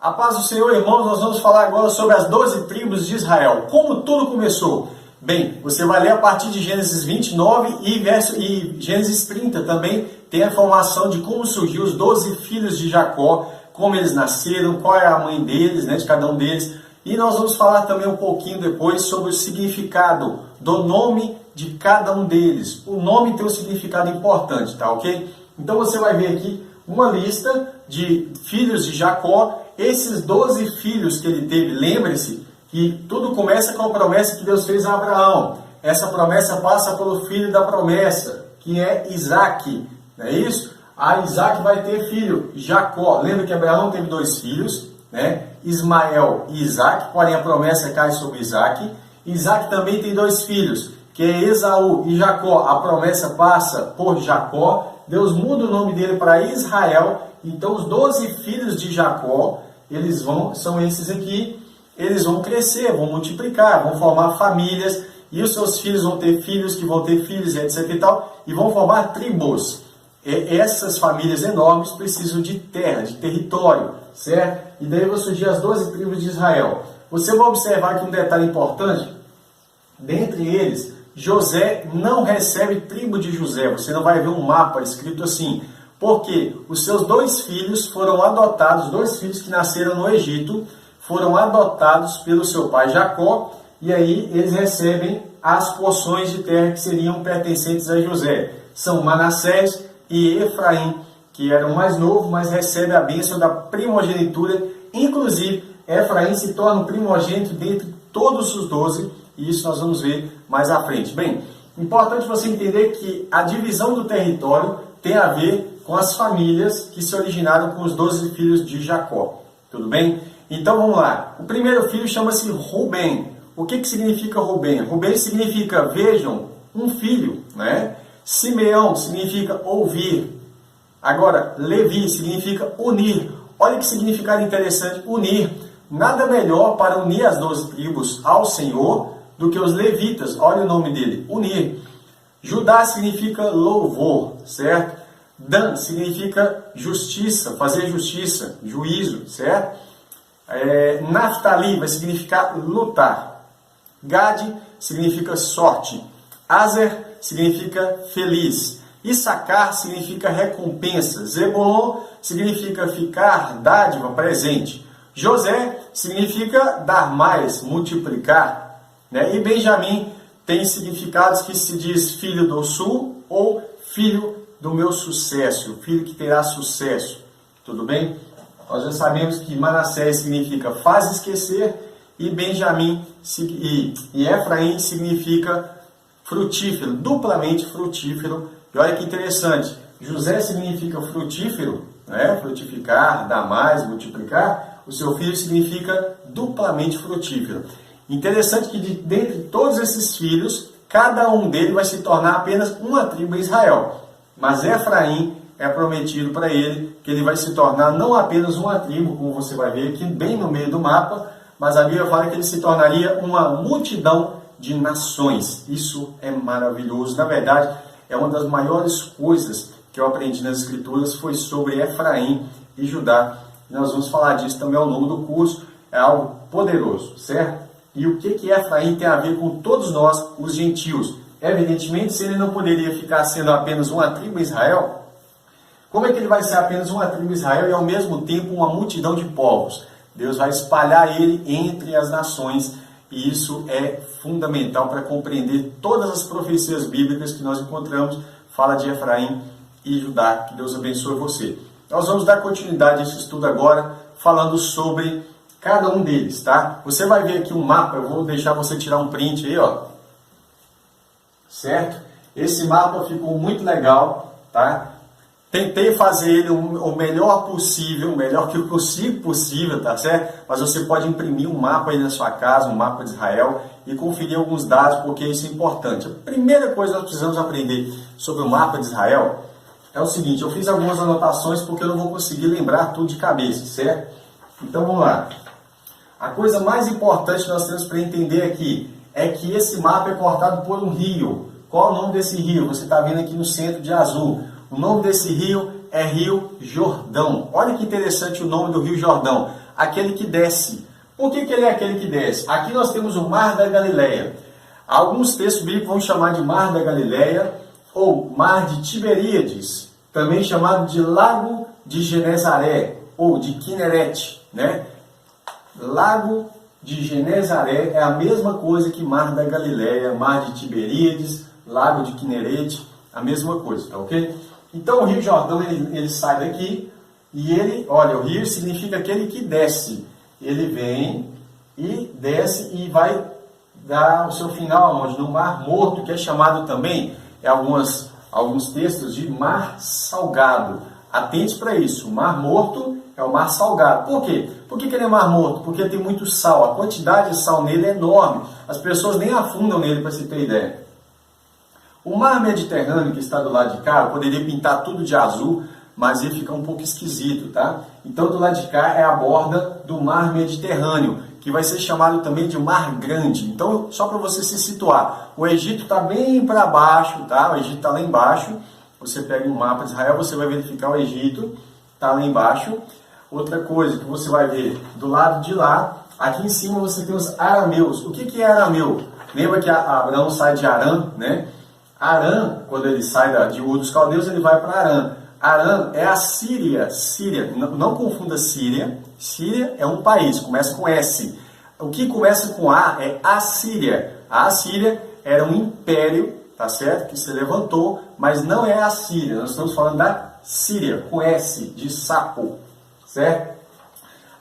A paz do Senhor, irmãos, nós vamos falar agora sobre as 12 tribos de Israel. Como tudo começou? Bem, você vai ler a partir de Gênesis 29 e Gênesis 30 também tem a informação de como surgiu os 12 filhos de Jacó, como eles nasceram, qual é a mãe deles, de cada um deles. E nós vamos falar também um pouquinho depois sobre o significado do nome de cada um deles. O nome tem um significado importante, tá ok? Então você vai ver aqui uma lista de filhos de Jacó. Esses 12 filhos que ele teve, lembre-se que tudo começa com a promessa que Deus fez a Abraão. Essa promessa passa pelo filho da promessa, que é Isaac, não é isso? A Isaac vai ter filho, Jacó. Lembra que Abraão teve 2 filhos, Ismael e Isaac, porém a promessa cai sobre Isaac. Isaac também tem 2 filhos, que é Esaú e Jacó. A promessa passa por Jacó. Deus muda o nome dele para Israel. Então os 12 filhos de Jacó, são esses aqui, eles vão crescer, vão multiplicar, vão formar famílias, e os seus filhos vão ter filhos, que vão ter filhos, etc e tal, e vão formar tribos. Essas famílias enormes precisam de terra, de território, certo? E daí vão surgir as 12 tribos de Israel. Você vai observar aqui um detalhe importante, dentre eles, José não recebe tribo de José, você não vai ver um mapa escrito assim, porque os seus 2 filhos foram adotados, 2 filhos que nasceram no Egito, foram adotados pelo seu pai Jacó, e aí eles recebem as porções de terra que seriam pertencentes a José. São Manassés e Efraim, que era o mais novo, mas recebe a bênção da primogenitura. Inclusive, Efraim se torna o primogênito dentre todos os 12, e isso nós vamos ver mais à frente. Bem, importante você entender que a divisão do território tem a ver com as famílias que se originaram com os 12 filhos de Jacó. Tudo bem? Então vamos lá. O primeiro filho chama-se Rubem. O que significa Rubem? Rubem significa, vejam, um filho, Simeão significa ouvir. Agora, Levi significa unir. Olha que significado interessante, unir. Nada melhor para unir as 12 tribos ao Senhor do que os levitas. Olha o nome dele, unir. Judá significa louvor, certo? Dan significa justiça, fazer justiça, juízo, certo? Naftali vai significar lutar. Gad significa sorte. Aser significa feliz. Issacar significa recompensa. Zebulon significa ficar, dádiva, presente. José significa dar mais, multiplicar. E Benjamim tem significados que se diz filho do sul ou filho do meu sucesso, filho que terá sucesso. Tudo bem? Nós já sabemos que Manassés significa faz esquecer, e Benjamim e Efraim significa frutífero, duplamente frutífero. E olha que interessante, José significa frutífero, frutificar, dar mais, multiplicar. O seu filho significa duplamente frutífero. Interessante que dentre todos esses filhos, cada um deles vai se tornar apenas uma tribo em Israel. Mas Efraim é prometido para ele que ele vai se tornar não apenas uma tribo, como você vai ver aqui bem no meio do mapa, mas a Bíblia fala que ele se tornaria uma multidão de nações. Isso é maravilhoso. Na verdade, é uma das maiores coisas que eu aprendi nas Escrituras, foi sobre Efraim e Judá. E nós vamos falar disso também ao longo do curso. É algo poderoso, certo? E o que Efraim tem a ver com todos nós, os gentios? Evidentemente, se ele não poderia ficar sendo apenas uma tribo em Israel, como é que ele vai ser apenas uma tribo em Israel e ao mesmo tempo uma multidão de povos? Deus vai espalhar ele entre as nações, e isso é fundamental para compreender todas as profecias bíblicas que nós encontramos. Fala de Efraim e Judá. Que Deus abençoe você. Nós vamos dar continuidade a esse estudo agora, falando sobre cada um deles, tá? Você vai ver aqui um mapa, eu vou deixar você tirar um print aí, certo? Esse mapa ficou muito legal, tá? Tentei fazer ele o melhor possível, o melhor que eu consigo possível, tá certo? Mas você pode imprimir um mapa aí na sua casa, um mapa de Israel, e conferir alguns dados, porque isso é importante. A primeira coisa que nós precisamos aprender sobre o mapa de Israel é o seguinte: eu fiz algumas anotações porque eu não vou conseguir lembrar tudo de cabeça, certo? Então vamos lá. A coisa mais importante que nós temos para entender aqui é que esse mapa é cortado por um rio. Qual é o nome desse rio? Você está vendo aqui no centro de azul. O nome desse rio é Rio Jordão. Olha que interessante o nome do Rio Jordão. aquele que desce. Por que ele é aquele que desce? Aqui nós temos o Mar da Galileia. Alguns textos bíblicos vão chamar de Mar da Galileia ou Mar de Tiberíades, também chamado de Lago de Genezaré ou de Quinerete, né? Lago de Genezaré é a mesma coisa que Mar da Galileia, Mar de Tiberíades, Lago de Quinerete, a mesma coisa, tá ok? Então o Rio Jordão ele sai daqui e ele, olha, o rio significa aquele que desce. Ele vem e desce e vai dar o seu final onde? No Mar Morto, que é chamado também, alguns textos, de Mar Salgado. Atente para isso, o Mar Morto é o Mar Salgado. Por quê? Por que ele é Mar Morto? Porque tem muito sal, a quantidade de sal nele é enorme. As pessoas nem afundam nele, para você ter ideia. O Mar Mediterrâneo, que está do lado de cá, eu poderia pintar tudo de azul, mas ele fica um pouco esquisito, tá? Então, do lado de cá é a borda do Mar Mediterrâneo, que vai ser chamado também de Mar Grande. Então, só para você se situar, o Egito está bem para baixo, tá? O Egito está lá embaixo. Você pega um mapa de Israel, você vai verificar o Egito, está lá embaixo. Outra coisa que você vai ver do lado de lá, aqui em cima você tem os arameus. O que é arameu? Lembra que Abraão sai de Arã, né? Arã, quando ele sai de Ur dos Caldeus, ele vai para Arã. Arã é a Síria. Síria, não confunda Síria. Síria é um país, começa com S. O que começa com A é Assíria. A Assíria era um império, tá certo? Que se levantou, mas não é a Síria. Nós estamos falando da Síria, com S, de sapo, certo?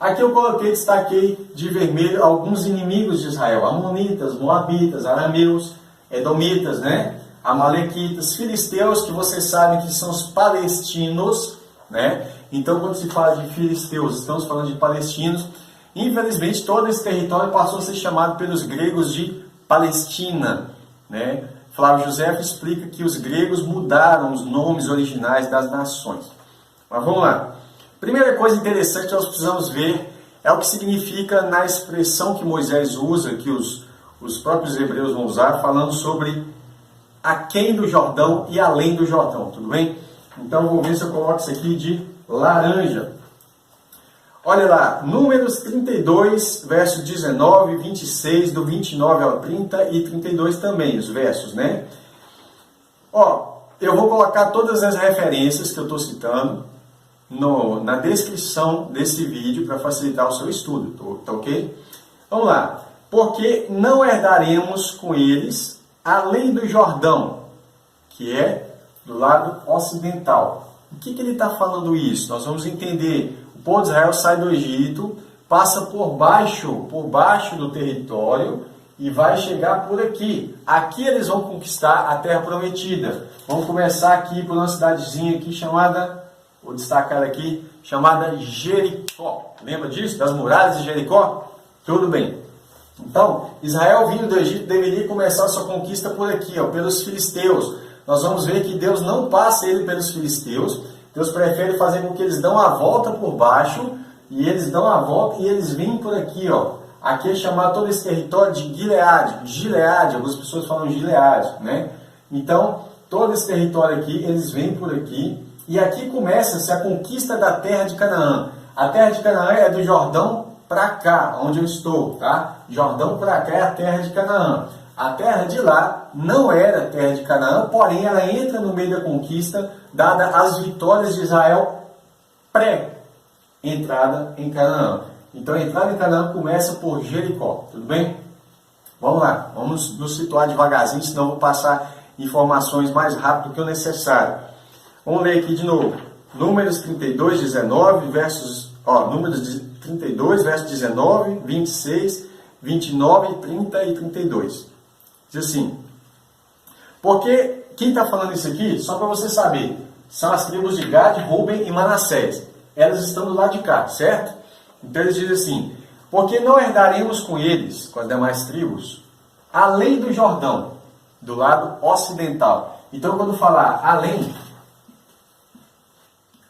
Aqui eu destaquei de vermelho alguns inimigos de Israel. Amonitas, Moabitas, Arameus, Edomitas, né? Amalequitas, filisteus, que vocês sabem que são os palestinos, né? Então, quando se fala de filisteus, estamos falando de palestinos. Infelizmente, todo esse território passou a ser chamado pelos gregos de Palestina, né? Flávio José explica que os gregos mudaram os nomes originais das nações. Mas vamos lá. Primeira coisa interessante que nós precisamos ver é o que significa na expressão que Moisés usa, que os próprios hebreus vão usar, falando sobre aquém do Jordão e além do Jordão, tudo bem? Então, vou ver se eu coloco isso aqui de laranja. Olha lá, Números 32, verso 19, 26, do 29 ao 30 e 32 também, os versos, né? Ó, eu vou colocar todas as referências que eu estou citando na descrição desse vídeo para facilitar o seu estudo, tá ok? Vamos lá. Porque não herdaremos com eles além do Jordão, que é do lado ocidental. O que ele está falando isso? Nós vamos entender. O povo de Israel sai do Egito, passa por baixo do território e vai chegar por aqui. Aqui eles vão conquistar a terra prometida. Vamos começar aqui por uma cidadezinha aqui chamada, vou destacar aqui, chamada Jericó. Lembra disso? Das muralhas de Jericó? Tudo bem. Então, Israel vindo do Egito deveria começar a sua conquista por aqui, ó, pelos filisteus. Nós vamos ver que Deus não passa ele pelos filisteus. Deus prefere fazer com que eles dão a volta por baixo, e eles dão a volta e eles vêm por aqui, ó. Aqui é chamado todo esse território de Gileade, algumas pessoas falam Gileade, né? Então, todo esse território aqui, eles vêm por aqui, e aqui começa-se a conquista da terra de Canaã. A terra de Canaã é do Jordão para cá, onde eu estou, tá? Jordão para cá é a terra de Canaã. A terra de lá não era a terra de Canaã, porém ela entra no meio da conquista, dada as vitórias de Israel pré-entrada em Canaã. Então a entrada em Canaã começa por Jericó, tudo bem? Vamos lá, vamos nos situar devagarzinho, senão eu vou passar informações mais rápido do que o necessário. Vamos ler aqui de novo. Números 32, 19, Números 32, versos 19, 26, 29, 30 e 32. Diz assim, porque quem está falando isso aqui, só para você saber, são as tribos de Gad, Ruben e Manassés. Elas estão do lado de cá, certo? Então eles dizem assim, porque não herdaremos com eles, com as demais tribos, além do Jordão, do lado ocidental. Então quando falar além,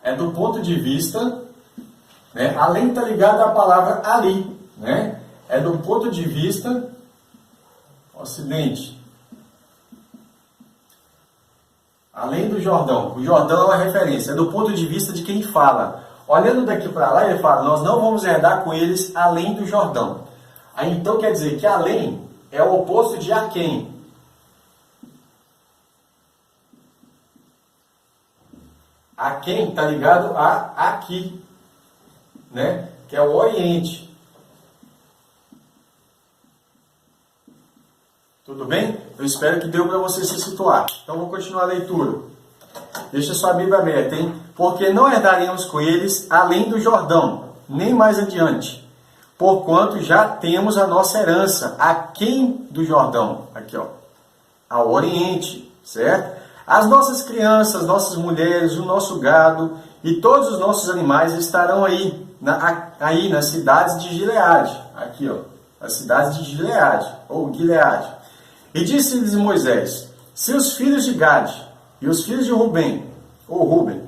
é do ponto de vista, né? Além está ligado à palavra ali, né? É do ponto de vista ocidente. Além do Jordão. O Jordão é uma referência, é do ponto de vista de quem fala. Olhando daqui para lá, ele fala, nós não vamos herdar com eles além do Jordão. Aí então quer dizer que além é o oposto de aquém. Aquém está ligado a aqui, né? Que é o Oriente. Tudo bem? Eu espero que deu para você se situar. Então vou continuar a leitura. Deixa sua Bíblia aberta, hein? Porque não herdaremos com eles além do Jordão, nem mais adiante. Porquanto já temos a nossa herança aquém do Jordão. Aqui, ó. Ao Oriente, certo? As nossas crianças, nossas mulheres, o nosso gado e todos os nossos animais estarão aí nas cidades de Gileade. Aqui, ó. As cidades de Gileade, ou Gileade. E disse-lhes Moisés, se os filhos de Gade e os filhos de Rubem, ou Rubem,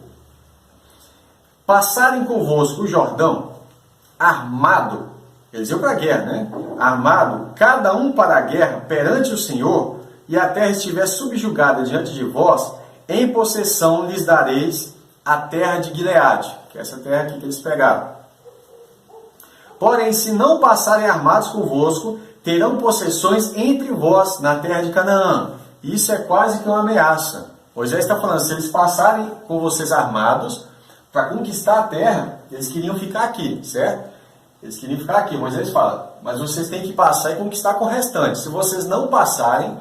passarem convosco o Jordão, armado, eles iam para a guerra, né? Armado, cada um para a guerra perante o Senhor, e a terra estiver subjugada diante de vós, em possessão lhes dareis a terra de Gileade, que é essa terra aqui que eles pegaram. Porém, se não passarem armados convosco, terão possessões entre vós na terra de Canaã. Isso é quase que uma ameaça. Moisés está falando, se eles passarem com vocês armados, para conquistar a terra, eles queriam ficar aqui, certo? Eles queriam ficar aqui. Moisés fala, mas vocês têm que passar e conquistar com o restante. Se vocês não passarem,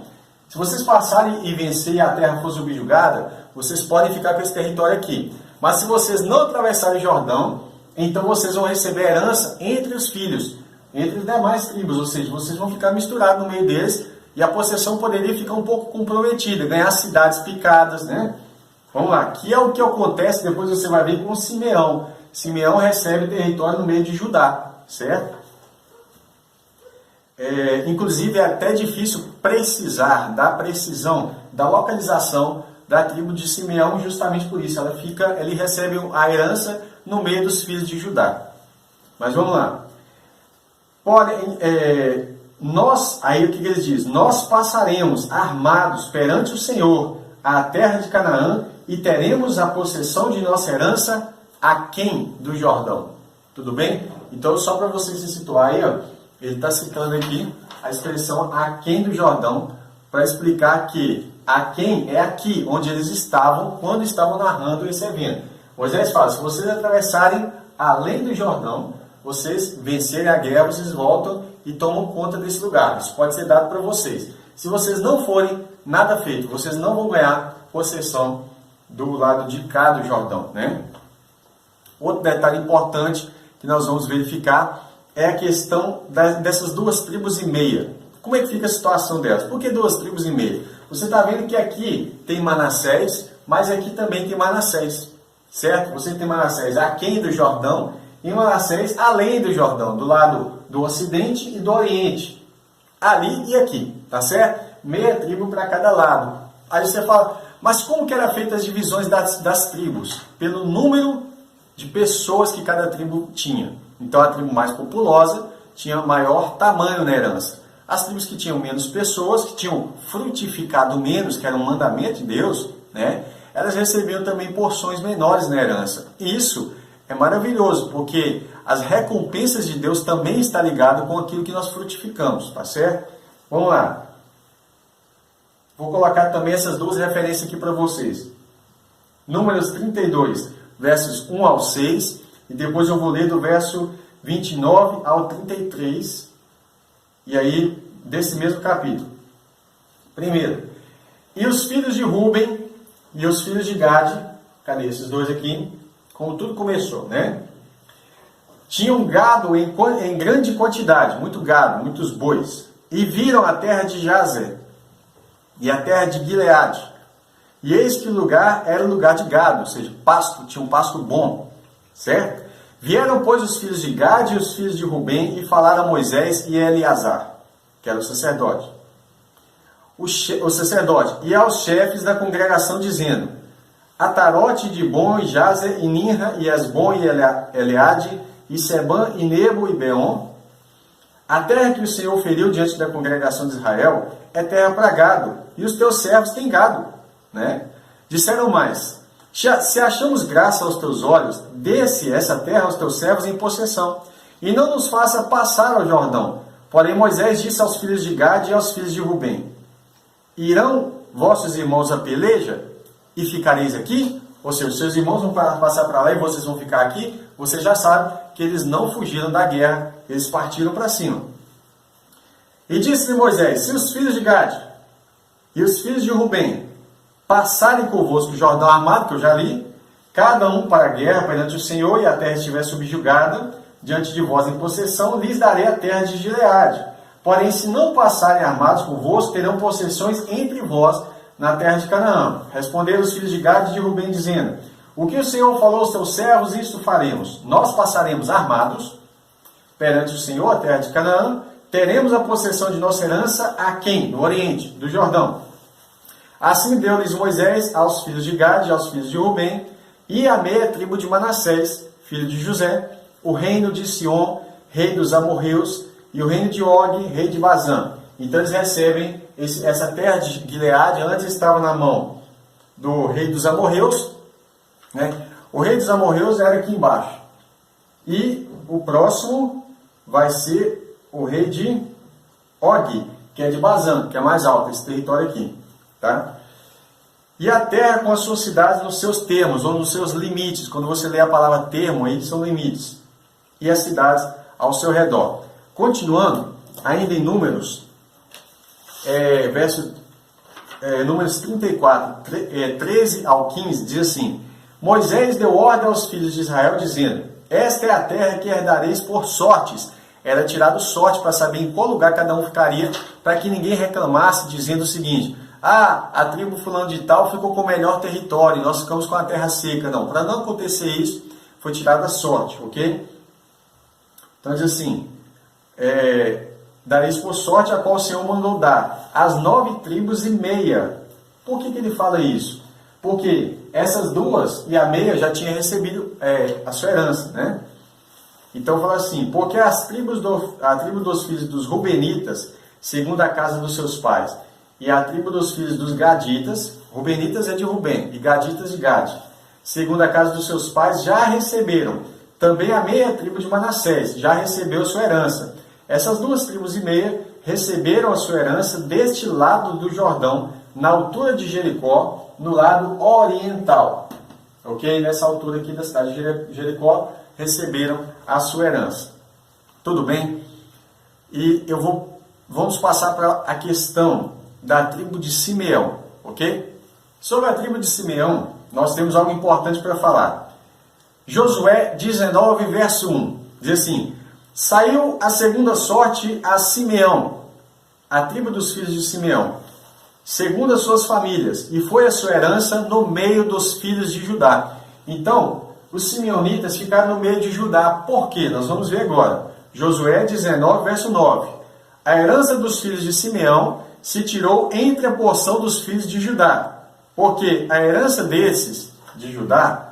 se vocês passarem e vencer e a terra for subjugada, vocês podem ficar com esse território aqui. Mas se vocês não atravessarem o Jordão, então vocês vão receber herança entre os filhos, entre as demais tribos, ou seja, vocês vão ficar misturados no meio deles e a possessão poderia ficar um pouco comprometida, ganhar cidades picadas, né? Vamos lá, aqui é o que acontece, depois você vai ver com Simeão. Simeão recebe território no meio de Judá, certo? Inclusive é até difícil precisar da precisão, da localização da tribo de Simeão, justamente por isso. Ele recebe a herança no meio dos filhos de Judá. Mas vamos lá. Porém, aí o que ele diz? Nós passaremos armados perante o Senhor a terra de Canaã e teremos a possessão de nossa herança aquém do Jordão. Tudo bem? Então, só para você se situar aí, ó, ele está citando aqui a expressão aquém do Jordão para explicar que aquém é aqui onde eles estavam quando estavam narrando esse evento. Moisés fala, se vocês atravessarem além do Jordão, vocês vencerem a guerra, vocês voltam e tomam conta desse lugar. Isso pode ser dado para vocês. Se vocês não forem, nada feito. Vocês não vão ganhar possessão do lado de cá do Jordão, né? Outro detalhe importante que nós vamos verificar é a questão dessas 2 tribos e meia. Como é que fica a situação delas? Por que 2 tribos e meia? Você está vendo que aqui tem Manassés, mas aqui também tem Manassés, certo? Você tem Manassés aquém do Jordão e Manassés além do Jordão, do lado do Ocidente e do Oriente. Ali e aqui, tá certo? Meia tribo para cada lado. Aí você fala, mas como que eram feitas as divisões das tribos? Pelo número de pessoas que cada tribo tinha. Então a tribo mais populosa tinha maior tamanho na herança. As tribos que tinham menos pessoas, que tinham frutificado menos, que era um mandamento de Deus, né? Elas recebiam também porções menores na herança. E isso é maravilhoso, porque as recompensas de Deus também estão ligadas com aquilo que nós frutificamos, tá certo? Vamos lá. Vou colocar também essas 2 referências aqui para vocês. Números 32, versos 1 ao 6, e depois eu vou ler do verso 29 ao 33, e aí desse mesmo capítulo. Primeiro, e os filhos de Rubem e os filhos de Gade, cadê esses 2 aqui? Como tudo começou, né? Tinham gado em grande quantidade, muito gado, muitos bois, e viram a terra de Jazer e a terra de Gileade. E eis que o lugar era lugar de gado, ou seja, pasto, tinha um pasto bom, certo? Vieram, pois, os filhos de Gade e os filhos de Rubem e falaram a Moisés e a Eleazar, que era o sacerdote. O sacerdote e aos chefes da congregação, dizendo: Atarote, Dibon, e Jazer, e Ninra, e Esbom, e Eleade, e Sebã, e Nebo, e Beon. A terra que o Senhor feriu diante da congregação de Israel é terra para gado, e os teus servos têm gado, né? Disseram mais: Se achamos graça aos teus olhos, dê-se essa terra aos teus servos em possessão, e não nos faça passar ao Jordão. Porém Moisés disse aos filhos de Gade e aos filhos de Rubem: irão vossos irmãos a peleja e ficareis aqui? Ou seja, seus irmãos vão passar para lá e vocês vão ficar aqui? Você já sabe que eles não fugiram da guerra, eles partiram para cima. E disse-lhe Moisés: se os filhos de Gade e os filhos de Rubem passarem convosco o Jordão armado, que eu já li, cada um para a guerra perante o Senhor, e a terra estiver subjugada diante de vós em possessão, lhes darei a terra de Gileade. Porém, se não passarem armados convosco, terão possessões entre vós na terra de Canaã. Responderam os filhos de Gade e de Rubem, dizendo: o que o Senhor falou aos teus servos, isto faremos. Nós passaremos armados perante o Senhor, a terra de Canaã, teremos a possessão de nossa herança a quem? No oriente, do Jordão. Assim deu-lhes Moisés aos filhos de Gade e aos filhos de Rubem, e a meia tribo de Manassés, filho de José, o reino de Sion, rei dos amorreus, e o reino de Og, rei de Bazã. Então eles recebem essa terra de Gileade. Antes estava na mão do rei dos amorreus, né? O rei dos amorreus era aqui embaixo. E o próximo vai ser o rei de Og, que é de Bazã, que é mais alto, esse território aqui. Tá? E a terra com as suas cidades nos seus termos, ou nos seus limites. Quando você lê a palavra termo, aí são limites. E as cidades ao seu redor. Continuando, ainda em Números, Números 34, 13 ao 15, diz assim: Moisés deu ordem aos filhos de Israel, dizendo: esta é a terra que herdareis por sortes. Era tirado sorte para saber em qual lugar cada um ficaria, para que ninguém reclamasse, dizendo o seguinte: a tribo fulano de tal ficou com o melhor território, nós ficamos com a terra seca. Não, para não acontecer isso, foi tirada a sorte, ok? Então diz assim: dareis por sorte a qual o Senhor mandou dar, as 9 tribos e meia. Por que ele fala isso? Porque essas duas e a meia já tinham recebido a sua herança, né? Então fala assim: porque a tribo dos filhos dos Rubenitas, segundo a casa dos seus pais, e a tribo dos filhos dos Gaditas, Rubenitas é de Rubem, e Gaditas de Gade, segundo a casa dos seus pais, já receberam. Também a meia tribo de Manassés já recebeu sua herança. Essas 2 tribos e meia receberam a sua herança deste lado do Jordão, na altura de Jericó, no lado oriental. Ok? Nessa altura aqui da cidade de Jericó, receberam a sua herança. Tudo bem? E vamos passar para a questão da tribo de Simeão, ok? Sobre a tribo de Simeão, nós temos algo importante para falar. Josué 19, verso 1, diz assim: saiu a segunda sorte a Simeão, a tribo dos filhos de Simeão, segundo as suas famílias, e foi a sua herança no meio dos filhos de Judá. Então, os simeonitas ficaram no meio de Judá. Por quê? Nós vamos ver agora. Josué 19, verso 9. A herança dos filhos de Simeão se tirou entre a porção dos filhos de Judá, porque a herança desses, de Judá,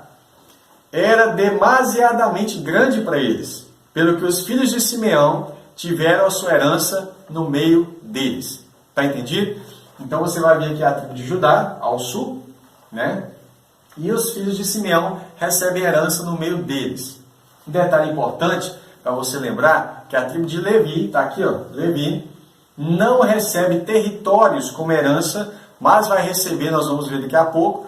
era demasiadamente grande para eles, pelo que os filhos de Simeão tiveram a sua herança no meio deles. Está entendido? Então você vai ver aqui a tribo de Judá, ao sul, né? E os filhos de Simeão recebem herança no meio deles. Um detalhe importante para você lembrar, que a tribo de Levi, está aqui, ó, Levi, não recebe territórios como herança, mas vai receber, nós vamos ver daqui a pouco,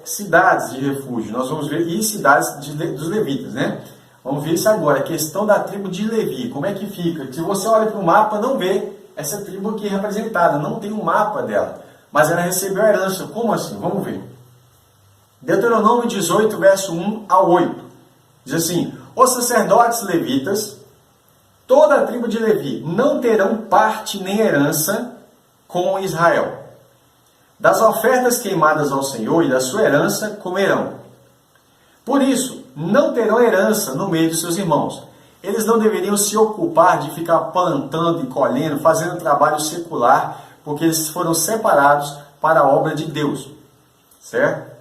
cidades de refúgio. Nós vamos ver, e cidades dos levitas, né? Vamos ver isso agora, a questão da tribo de Levi, como é que fica? Se você olha para o mapa, não vê essa tribo aqui representada, não tem um mapa dela, mas ela recebeu a herança. Como assim? Vamos ver. Deuteronômio 18, verso 1 a 8, diz assim: os sacerdotes levitas, toda a tribo de Levi, não terão parte nem herança com Israel. Das ofertas queimadas ao Senhor e da sua herança comerão. Por isso, não terão herança no meio de seus irmãos. Eles não deveriam se ocupar de ficar plantando e colhendo, fazendo trabalho secular, porque eles foram separados para a obra de Deus. Certo?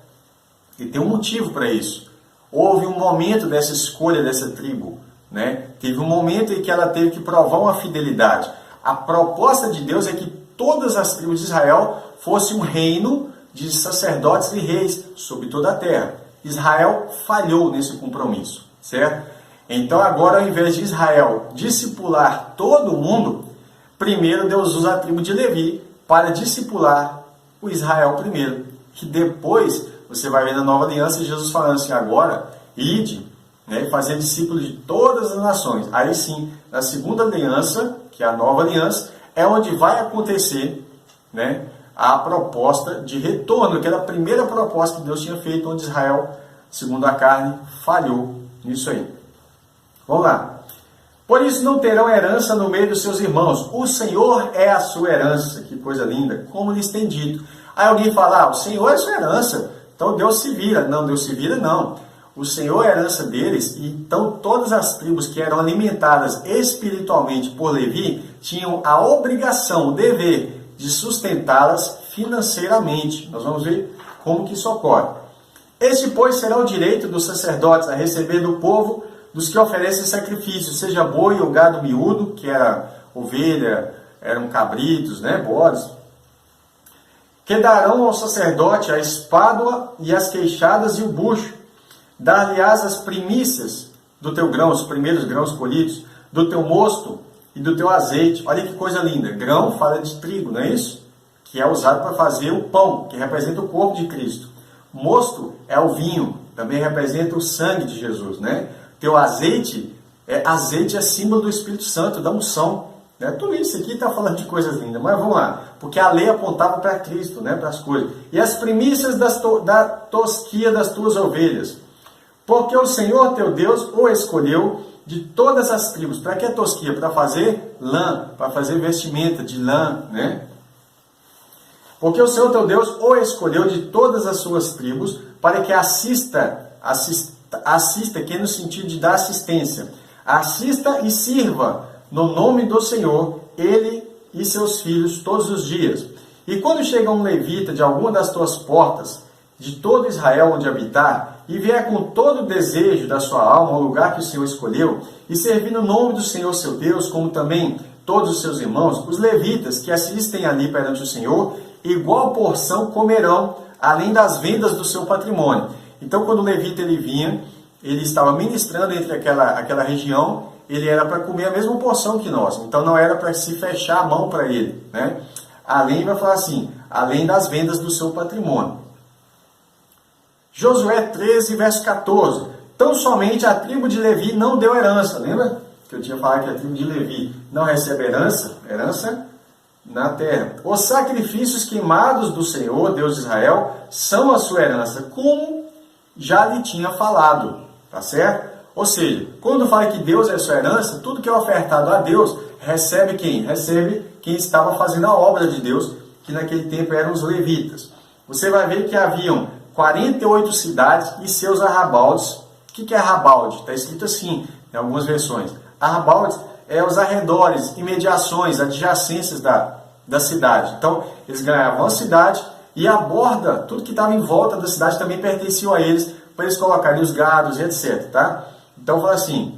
E tem um motivo para isso. Houve um momento dessa escolha dessa tribo, né? Teve um momento em que ela teve que provar uma fidelidade. A proposta de Deus é que todas as tribos de Israel fossem um reino de sacerdotes e reis sobre toda a terra. Israel falhou nesse compromisso, certo? Então agora, ao invés de Israel discipular todo mundo, primeiro Deus usa a tribo de Levi para discipular o Israel primeiro. Que depois, você vai ver na nova aliança, Jesus falando assim, agora, ide, né, e fazer discípulos de todas as nações. Aí sim, na segunda aliança, que é a nova aliança, é onde vai acontecer, né, a proposta de retorno, que era a primeira proposta que Deus tinha feito, onde Israel, segundo a carne, falhou nisso aí. Vamos lá. Por isso não terão herança no meio dos seus irmãos. O Senhor é a sua herança. Que coisa linda. Como lhes tem dito. Aí alguém fala, o Senhor é a sua herança. Então Deus se vira. Não, Deus se vira não. O Senhor é a herança deles. E então todas as tribos que eram alimentadas espiritualmente por Levi tinham a obrigação, o dever de sustentá-las financeiramente. Nós vamos ver como que isso ocorre. Este, pois, será o direito dos sacerdotes a receber do povo dos que oferecem sacrifício, seja boi ou gado miúdo, que era ovelha, eram cabritos, né, bodes, que darão ao sacerdote a espádua e as queixadas e o bucho, dar-lhe-ás as primícias do teu grão, os primeiros grãos colhidos, do teu mosto e do teu azeite. Olha que coisa linda, grão fala de trigo, não é isso? Que é usado para fazer o pão, que representa o corpo de Cristo. Mosto é o vinho, também representa o sangue de Jesus, né? Teu azeite é símbolo do Espírito Santo, da unção. Né? Tudo isso aqui está falando de coisas lindas, mas vamos lá. Porque a lei apontava para Cristo, né? Para as coisas. E as primícias da tosquia das tuas ovelhas. Porque o Senhor teu Deus o escolheu de todas as tribos. Para que a tosquia? Para fazer lã, para fazer vestimenta de lã, né? Porque o Senhor teu Deus o escolheu de todas as suas tribos para que assista, que é no sentido de dar assistência. Assista e sirva no nome do Senhor, ele e seus filhos todos os dias. E quando chega um levita de alguma das tuas portas, de todo Israel onde habitar, e vier com todo o desejo da sua alma ao lugar que o Senhor escolheu, e servir no nome do Senhor seu Deus, como também todos os seus irmãos, os levitas que assistem ali perante o Senhor, igual porção comerão, além das vendas do seu patrimônio. Então, quando o levita ele vinha, ele estava ministrando entre aquela região, ele era para comer a mesma porção que nós. Então, não era para se fechar a mão para ele, né? Além, vai falar assim, além das vendas do seu patrimônio. Josué 13, verso 14. Tão somente a tribo de Levi não deu herança. Lembra que eu tinha falado que a tribo de Levi não recebe herança? Herança na terra. Os sacrifícios queimados do Senhor, Deus de Israel, são a sua herança, como já lhe tinha falado. Tá certo? Ou seja, quando fala que Deus é a sua herança, tudo que é ofertado a Deus, recebe quem? Recebe quem estava fazendo a obra de Deus, que naquele tempo eram os levitas. Você vai ver que haviam 48 cidades e seus arrabaldes. O que é arrabalde? Está escrito assim, em algumas versões. Arrabaldes é os arredores, imediações, adjacências da cidade. Então, eles ganhavam a cidade e a borda, tudo que estava em volta da cidade também pertencia a eles, para eles colocarem os gados e etc. Tá? Então, fala assim,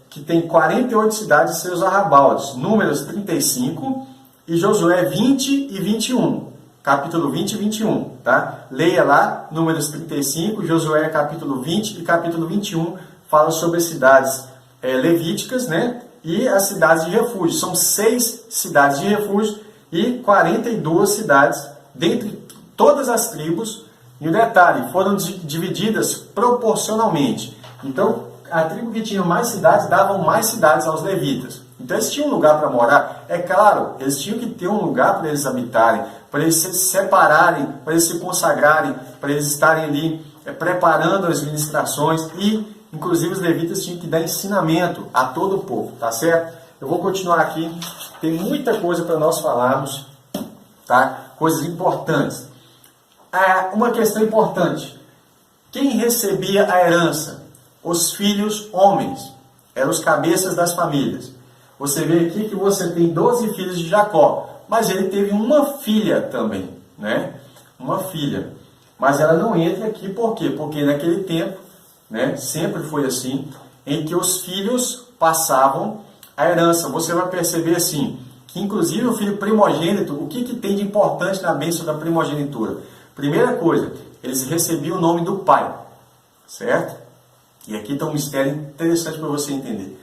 que tem 48 cidades e seus arrabaldes. Números 35 e Josué 20 e 21. Capítulo 20 e 21. Tá? Leia lá, Números 35, Josué capítulo 20 e capítulo 21. Fala sobre as cidades levíticas, né? E as cidades de refúgio. São 6 cidades de refúgio e 42 cidades, dentre todas as tribos. E um detalhe, foram divididas proporcionalmente. Então, a tribo que tinha mais cidades, davam mais cidades aos levitas. Então, eles tinham um lugar para morar. É claro, eles tinham que ter um lugar para eles habitarem, para eles se separarem, para eles se consagrarem, para eles estarem ali preparando as ministrações e, inclusive, os levitas tinham que dar ensinamento a todo o povo, tá certo? Eu vou continuar aqui, tem muita coisa para nós falarmos, tá? Coisas importantes. Uma questão importante, quem recebia a herança? Os filhos homens, eram os cabeças das famílias. Você vê aqui que você tem 12 filhos de Jacó, mas ele teve uma filha também, né? Uma filha. Mas ela não entra aqui, por quê? Porque naquele tempo, né, sempre foi assim, em que os filhos passavam a herança. Você vai perceber assim, que que inclusive o filho primogênito, o que tem de importante na bênção da primogenitura? Primeira coisa, eles recebiam o nome do pai, certo? E aqui está um mistério interessante para você entender.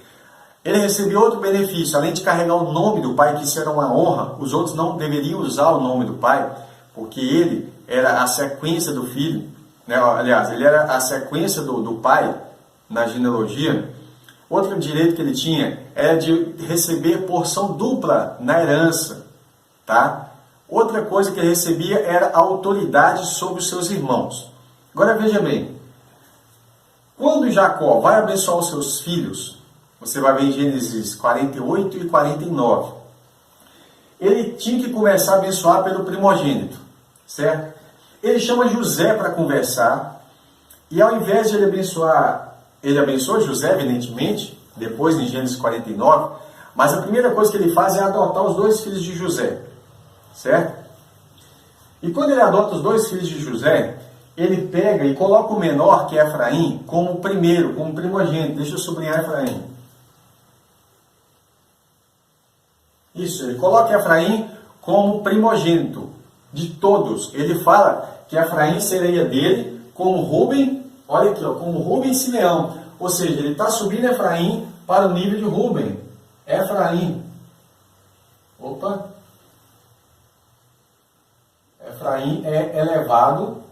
Ele recebeu outro benefício, além de carregar o nome do pai, que isso era uma honra, os outros não deveriam usar o nome do pai, porque ele era a sequência do filho, né? Aliás, ele era a sequência do pai na genealogia. Outro direito que ele tinha era de receber porção dupla na herança, tá? Outra coisa que ele recebia era a autoridade sobre os seus irmãos. Agora veja bem, quando Jacó vai abençoar os seus filhos, você vai ver em Gênesis 48 e 49, ele tinha que começar a abençoar pelo primogênito, certo? Ele chama José para conversar, e ao invés de ele abençoa José, evidentemente, depois em Gênesis 49, mas a primeira coisa que ele faz é adotar os dois filhos de José, certo? E quando ele adota os dois filhos de José, ele pega e coloca o menor, que é Efraim, como primeiro, como primogênito. Deixa eu sublinhar Efraim. Isso, ele coloca Efraim como primogênito de todos. Ele fala que Efraim seria dele como Rúben, olha aqui, ó, como Rúben e Simeão. Ou seja, ele está subindo Efraim para o nível de Rúben. Efraim. Opa. Efraim é elevado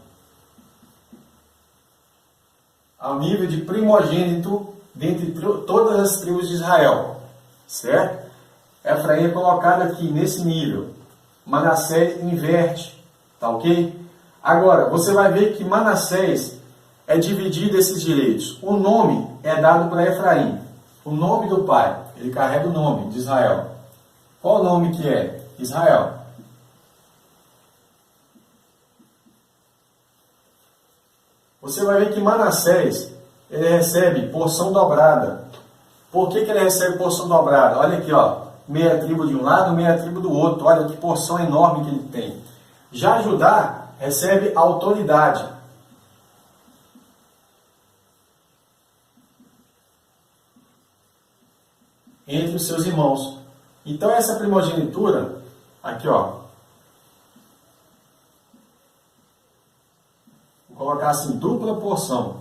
ao nível de primogênito dentre todas as tribos de Israel. Certo? Efraim é colocado aqui nesse nível. Manassés inverte. Tá ok? Agora, você vai ver que Manassés é dividido esses direitos. O nome é dado para Efraim. O nome do pai. Ele carrega o nome de Israel. Qual o nome que é? Israel. Você vai ver que Manassés, ele recebe porção dobrada. Por que ele recebe porção dobrada? Olha aqui, ó. Meia tribo de um lado, meia tribo do outro. Olha que porção enorme que ele tem. Já Judá recebe autoridade. Entre os seus irmãos. Então essa primogenitura, aqui ó, vou colocar assim, dupla porção.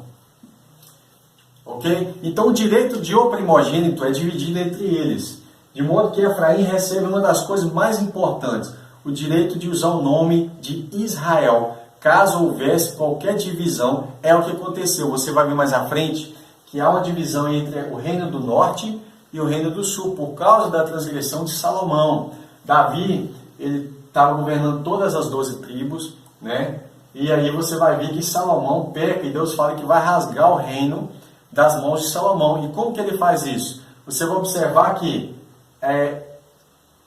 Ok? Então o direito de o primogênito é dividido entre eles. De modo que Efraim recebe uma das coisas mais importantes, o direito de usar o nome de Israel. Caso houvesse qualquer divisão, é o que aconteceu. Você vai ver mais à frente que há uma divisão entre o reino do norte e o reino do sul, por causa da transgressão de Salomão. Davi, ele estava governando todas as 12 tribos, né? E aí você vai ver que Salomão peca e Deus fala que vai rasgar o reino das mãos de Salomão. E como que ele faz isso? Você vai observar que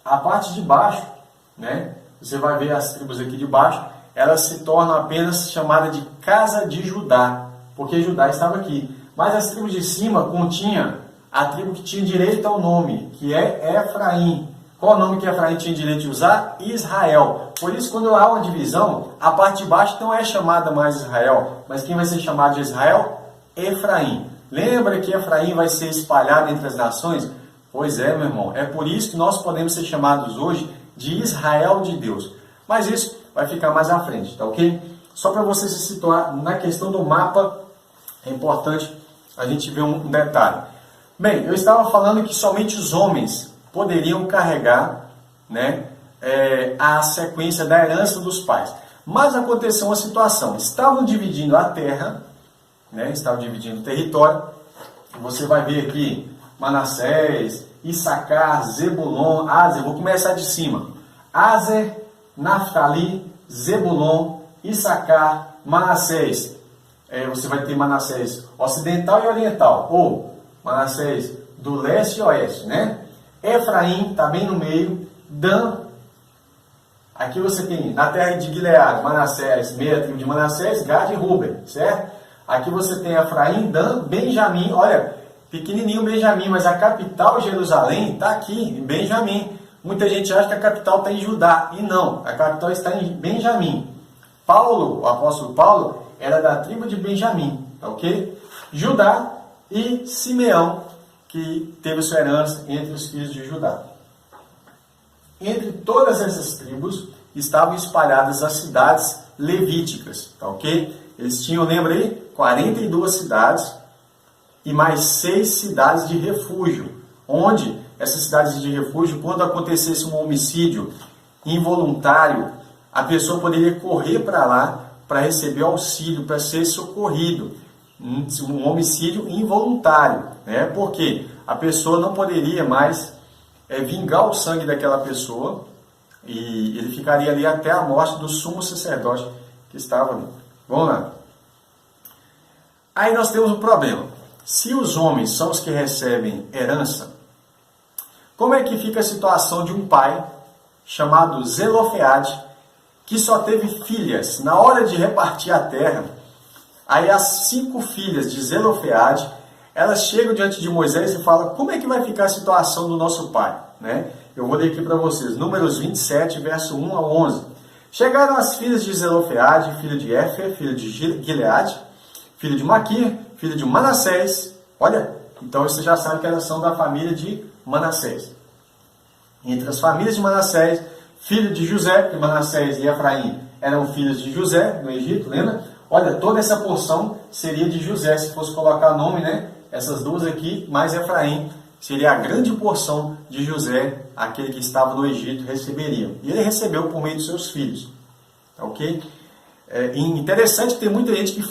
a parte de baixo, né? Você vai ver as tribos aqui de baixo, elas se tornam apenas chamadas de casa de Judá, porque Judá estava aqui. Mas as tribos de cima continham a tribo que tinha direito ao nome, que é Efraim. Qual o nome que Efraim tinha direito de usar? Israel. Por isso, quando há uma divisão, a parte de baixo não é chamada mais Israel, mas quem vai ser chamado de Israel? Efraim. Lembra que Efraim vai ser espalhado entre as nações? Pois é, meu irmão. É por isso que nós podemos ser chamados hoje de Israel de Deus. Mas isso vai ficar mais à frente, tá ok? Só para você se situar na questão do mapa, é importante a gente ver um detalhe. Bem, eu estava falando que somente os homens poderiam carregar, né, a sequência da herança dos pais. Mas aconteceu uma situação. Estavam dividindo a terra, né, estavam dividindo o território. Você vai ver aqui Manassés, Issacar, Zebulon, Aser. Vou começar de cima. Aser, Naftali, Zebulon, Issacar, Manassés. Você vai ter Manassés ocidental e oriental, ou Manassés do leste e oeste, né? Efraim está bem no meio. Dan, aqui você tem na terra de Gileade, Manassés, meia tribo de Manassés, Gad e Ruben, certo? Aqui você tem Efraim, Dan, Benjamim. Olha, pequenininho Benjamim, mas a capital Jerusalém está aqui, em Benjamim. Muita gente acha que a capital está em Judá, e não, a capital está em Benjamim. Paulo, o apóstolo Paulo, era da tribo de Benjamim, tá ok? Judá e Simeão, que teve sua herança entre os filhos de Judá. Entre todas essas tribos estavam espalhadas as cidades levíticas, tá ok? Eles tinham, lembra aí, 42 cidades e mais 6 cidades de refúgio, onde essas cidades de refúgio, quando acontecesse um homicídio involuntário, a pessoa poderia correr para lá para receber auxílio, para ser socorrido. Um homicídio involuntário, né? Porque a pessoa não poderia mais vingar o sangue daquela pessoa e ele ficaria ali até a morte do sumo sacerdote que estava ali. Vamos lá. Aí nós temos um problema. Se os homens são os que recebem herança, como é que fica a situação de um pai chamado Zelofeade, que só teve filhas? Na hora de repartir a terra, aí as 5 filhas de Zelofeade, elas chegam diante de Moisés e falam: como é que vai ficar a situação do nosso pai? Né? Eu vou ler aqui para vocês, Números 27, verso 1 a 11. Chegaram as filhas de Zelofeade, filho de Éfer, filho de Gileade, filho de Maquir, filho de Manassés. Olha, então você já sabe que elas são da família de Manassés. Entre as famílias de Manassés, filho de José, porque Manassés e Efraim eram filhos de José, no Egito, lembra? Olha, toda essa porção seria de José, se fosse colocar nome, né? Essas duas aqui, mais Efraim, seria a grande porção de José, aquele que estava no Egito, receberia. E ele recebeu por meio dos seus filhos. Ok? Interessante que tem muita gente que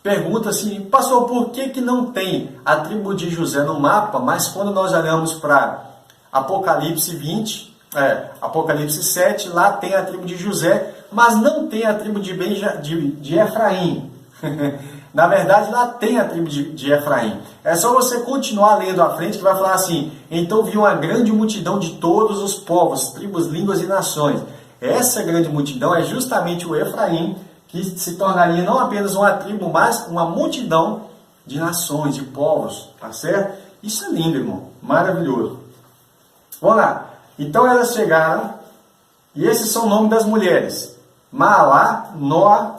pergunta assim: pastor, por que não tem a tribo de José no mapa, mas quando nós olhamos para Apocalipse 7, lá tem a tribo de José, mas não tem a tribo de Efraim. Na verdade, lá tem a tribo de Efraim. É só você continuar lendo à frente que vai falar assim: então viu uma grande multidão de todos os povos, tribos, línguas e nações. Essa grande multidão é justamente o Efraim, que se tornaria não apenas uma tribo, mas uma multidão de nações, de povos, tá certo? Isso é lindo, irmão, maravilhoso. Vamos lá. Então elas chegaram, e esses são o nome das mulheres: Maalá, Noa,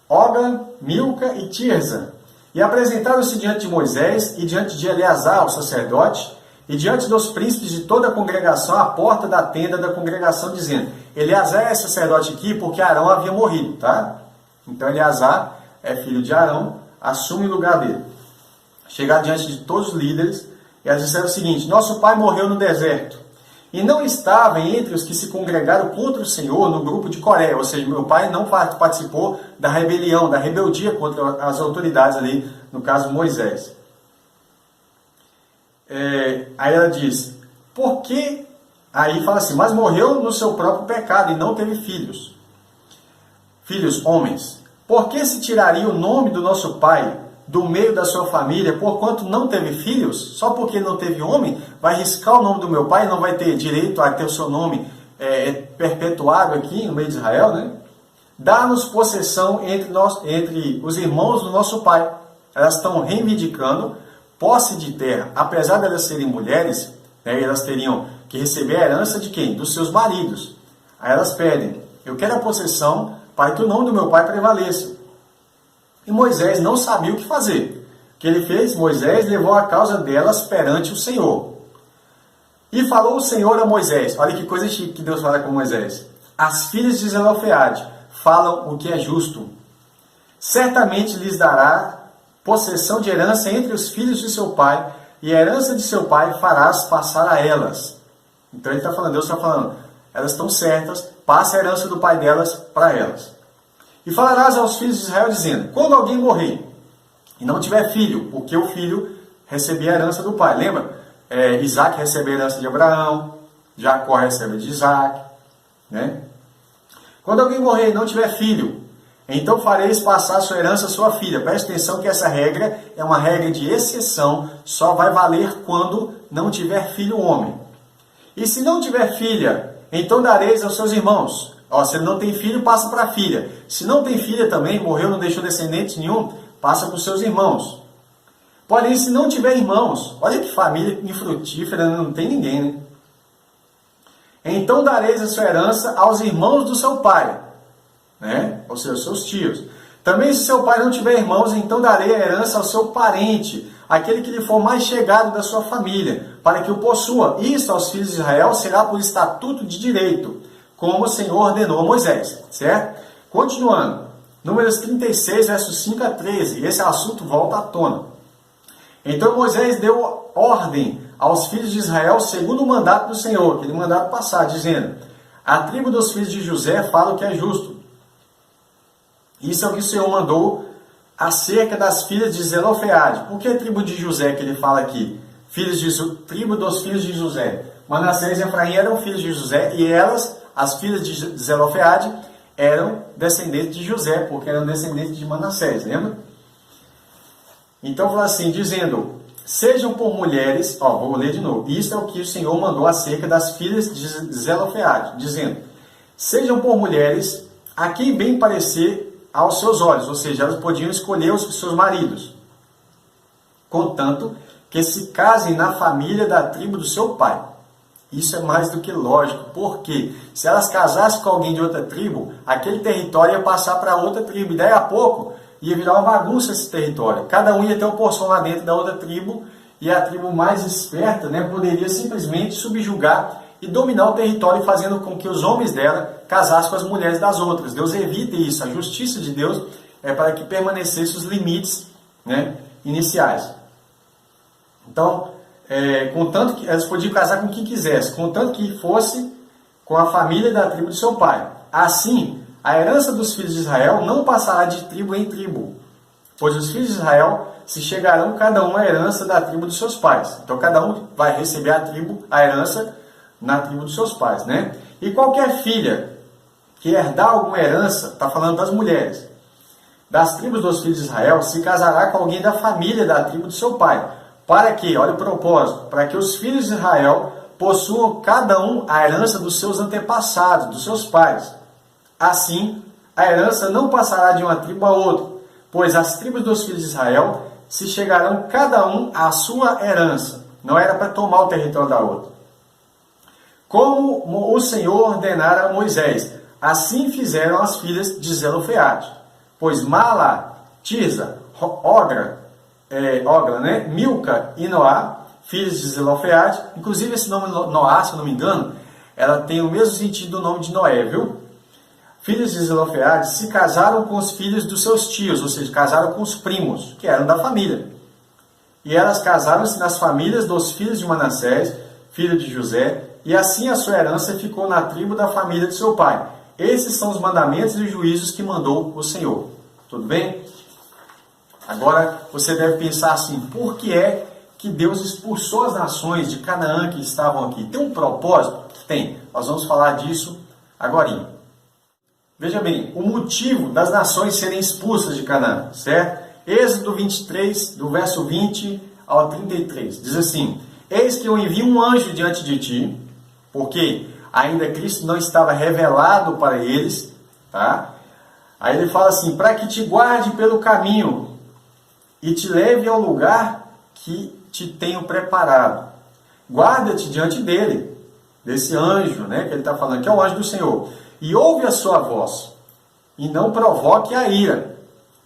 Oga, Milca e Tirza. E apresentaram-se diante de Moisés e diante de Eleazar, o sacerdote, e diante dos príncipes de toda a congregação à porta da tenda da congregação, dizendo: Eleazar é sacerdote aqui porque Arão havia morrido, tá? Então Eleazar é filho de Arão, assume o lugar dele. Chegaram diante de todos os líderes e elas disseram o seguinte: nosso pai morreu no deserto e não estava entre os que se congregaram contra o Senhor no grupo de Coré, ou seja, meu pai não participou da rebelião, da rebeldia contra as autoridades ali, no caso Moisés. Aí ela diz: por que? Aí fala assim: mas morreu no seu próprio pecado e não teve filhos. Filhos homens. Por que se tiraria o nome do nosso pai do meio da sua família, porquanto não teve filhos? Só porque não teve homem, vai riscar o nome do meu pai e não vai ter direito a ter o seu nome perpetuado aqui no meio de Israel, né? Dá-nos possessão entre os irmãos do nosso pai. Elas estão reivindicando posse de terra, apesar de elas serem mulheres, né, elas teriam que receber a herança de quem? Dos seus maridos. Aí elas pedem: eu quero a possessão para que o nome do meu pai prevaleça. E Moisés não sabia o que fazer. O que ele fez? Moisés levou a causa delas perante o Senhor. E falou o Senhor a Moisés: olha que coisa chique que Deus fala com Moisés. As filhas de Zelofeade falam o que é justo. Certamente lhes dará possessão de herança entre os filhos de seu pai, e a herança de seu pai farás passar a elas. Então ele está falando, Deus está falando, elas estão certas, passa a herança do pai delas para elas. E falarás aos filhos de Israel, dizendo: quando alguém morrer e não tiver filho, porque o filho recebia a herança do pai. Lembra? Isaac recebeu a herança de Abraão, Jacó recebe de Isaac. Né? Quando alguém morrer e não tiver filho, então fareis passar a sua herança à sua filha. Preste atenção que essa regra é uma regra de exceção, só vai valer quando não tiver filho homem. E se não tiver filha, então dareis aos seus irmãos. Se ele não tem filho, passa para a filha. Se não tem filha também, morreu, não deixou descendente nenhum, passa para os seus irmãos. Porém, se não tiver irmãos, olha que família infrutífera, não tem ninguém, né? Então dareis a sua herança aos irmãos do seu pai, né? Ou seja, aos seus tios. Também se seu pai não tiver irmãos, então darei a herança ao seu parente, aquele que lhe for mais chegado da sua família, para que o possua. Isto aos filhos de Israel será por estatuto de direito, como o Senhor ordenou a Moisés, certo? Continuando, Números 36, versos 5 a 13, esse assunto volta à tona. Então Moisés deu ordem aos filhos de Israel segundo o mandato do Senhor, aquele mandato passado, dizendo: a tribo dos filhos de José fala o que é justo. Isso é o que o Senhor mandou acerca das filhas de Zelofeade. Por que a tribo de José que ele fala aqui? Tribo dos filhos de José. Manassés e Efraim eram filhos de José, e elas, as filhas de Zelofeade, eram descendentes de José, porque eram descendentes de Manassés, lembra? Então fala assim, dizendo: sejam por mulheres, vou ler de novo. Isso é o que o Senhor mandou acerca das filhas de Zelofeade, dizendo: sejam por mulheres a quem bem parecer aos seus olhos, ou seja, elas podiam escolher os seus maridos, contanto que se casem na família da tribo do seu pai. Isso é mais do que lógico, porque se elas casassem com alguém de outra tribo, aquele território ia passar para outra tribo, e daí a pouco ia virar uma bagunça esse território. Cada um ia ter uma porção lá dentro da outra tribo, e a tribo mais esperta, poderia simplesmente subjugar e dominar o território, fazendo com que os homens dela casassem com as mulheres das outras. Deus evita isso. A justiça de Deus é para que permanecessem os limites, iniciais. Então, contanto que elas podiam casar com quem quisesse, contanto que fosse com a família da tribo de seu pai. Assim, a herança dos filhos de Israel não passará de tribo em tribo, pois os filhos de Israel se chegarão cada um à herança da tribo dos seus pais. Então, cada um vai receber a herança na tribo dos seus pais, E qualquer filha que herdar alguma herança, está falando das mulheres, das tribos dos filhos de Israel, se casará com alguém da família da tribo do seu pai. Para que, olha o propósito, para que os filhos de Israel possuam cada um a herança dos seus antepassados, dos seus pais. Assim, a herança não passará de uma tribo a outra, pois as tribos dos filhos de Israel se chegarão cada um à sua herança. Não era para tomar o território da outra. Como o Senhor ordenara a Moisés, assim fizeram as filhas de Zelofeade. Pois Mala, Tirza, Ogra, Milca e Noá, filhos de Zelofeade. Inclusive esse nome Noá, se eu não me engano, ela tem o mesmo sentido do nome de Noé, viu? Filhos de Zelofeade se casaram com os filhos dos seus tios, ou seja, casaram com os primos, que eram da família. E elas casaram-se nas famílias dos filhos de Manassés, filho de José, e assim a sua herança ficou na tribo da família de seu pai. Esses são os mandamentos e os juízos que mandou o Senhor. Tudo bem? Agora você deve pensar assim: por que é que Deus expulsou as nações de Canaã que estavam aqui? Tem um propósito? Tem. Nós vamos falar disso agorinha. Veja bem, o motivo das nações serem expulsas de Canaã, certo? Êxodo 23, do verso 20 ao 33, diz assim: eis que eu envio um anjo diante de ti, porque ainda Cristo não estava revelado para eles, tá? Aí ele fala assim: para que te guarde pelo caminho e te leve ao lugar que te tenho preparado. Guarda-te diante dele, desse anjo, que ele está falando, que é o anjo do Senhor, e ouve a sua voz, e não provoque a ira,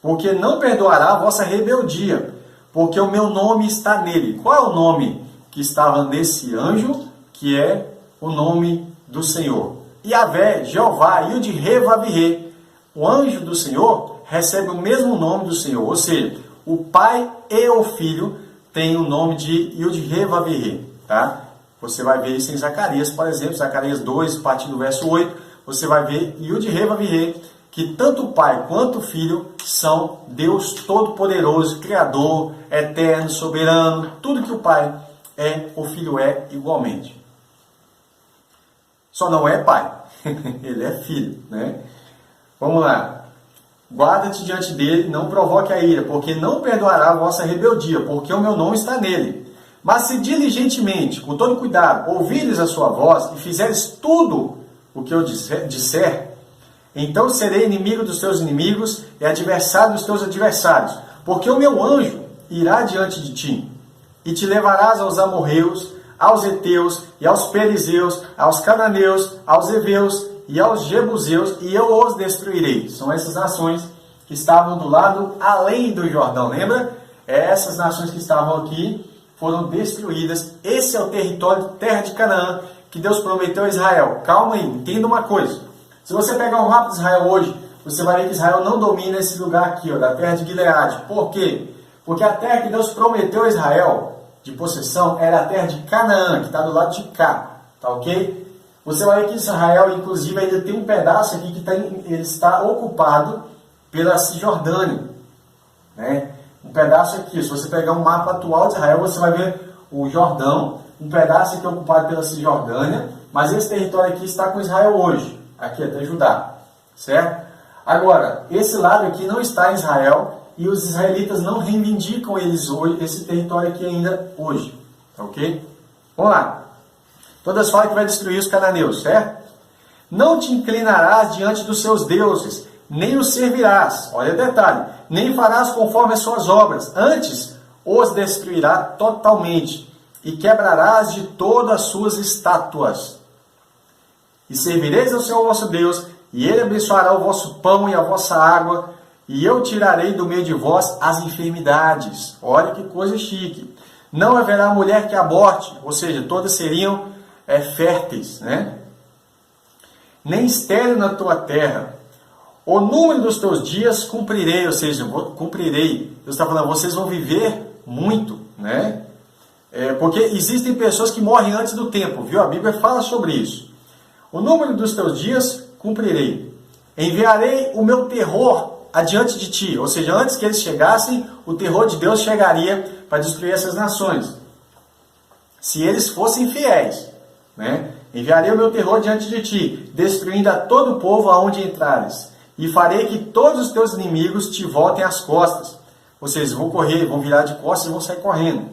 porque não perdoará a vossa rebeldia, porque o meu nome está nele. Qual é o nome que estava nesse anjo? Que é o nome do Senhor. Yahvé, Jeová, Yud-He-Vav-He. O anjo do Senhor recebe o mesmo nome do Senhor, ou seja, o Pai e o Filho têm o nome de Yud-He-Vav-He, tá? Você vai ver isso em Zacarias, por exemplo, Zacarias 2, a partir do verso 8, você vai ver Yud-He-Vav-He, que tanto o Pai quanto o Filho são Deus Todo-Poderoso, Criador, Eterno, Soberano. Tudo que o Pai é, o Filho é igualmente. Só não é Pai, ele é Filho, Vamos lá. Guarda-te diante dele, não provoque a ira, porque não perdoará a vossa rebeldia, porque o meu nome está nele. Mas se diligentemente, com todo cuidado, ouvires a sua voz e fizeres tudo o que eu disser, então serei inimigo dos teus inimigos e adversário dos teus adversários, porque o meu anjo irá diante de ti, e te levarás aos amorreus, aos heteus, e aos perizeus, aos cananeus, aos heveus, e aos jebuseus, e eu os destruirei. São essas nações que estavam do lado além do Jordão, lembra? essas nações que estavam aqui foram destruídas. Esse é o território, terra de Canaã, que Deus prometeu a Israel. Calma aí, entenda uma coisa. Se você pegar um mapa de Israel hoje, você vai ver que Israel não domina esse lugar aqui, ó, da terra de Gileade. Por quê? Porque a terra que Deus prometeu a Israel de possessão era a terra de Canaã, que está do lado de cá. Tá ok? Você vai ver que Israel, inclusive, ainda tem um pedaço aqui que ele está ocupado pela Cisjordânia, né? Um pedaço aqui, se você pegar um mapa atual de Israel, você vai ver o Jordão, um pedaço aqui ocupado pela Cisjordânia, mas esse território aqui está com Israel hoje, aqui até Judá, certo? Agora, esse lado aqui não está em Israel e os israelitas não reivindicam eles hoje, esse território aqui ainda hoje, ok? Vamos lá. Todas falam que vai destruir os cananeus, certo? Não te inclinarás diante dos seus deuses, nem os servirás. Olha o detalhe. Nem farás conforme as suas obras. Antes, os destruirá totalmente. E quebrarás de todas as suas estátuas. E servireis ao Senhor vosso Deus, e Ele abençoará o vosso pão e a vossa água, e eu tirarei do meio de vós as enfermidades. Olha que coisa chique. Não haverá mulher que aborte, ou seja, todas seriam férteis, né? Nem estéril na tua terra. O número dos teus dias cumprirei, ou seja, cumprirei. Deus está falando, vocês vão viver muito, né? Porque existem pessoas que morrem antes do tempo, viu? A Bíblia fala sobre isso. O número dos teus dias cumprirei. Enviarei o meu terror adiante de ti, ou seja, antes que eles chegassem, o terror de Deus chegaria para destruir essas nações. Se eles fossem fiéis, né? Enviarei o meu terror diante de ti, destruindo a todo o povo aonde entrares. E farei que todos os teus inimigos te voltem às costas. Ou seja, vão correr, vão virar de costas e vão sair correndo.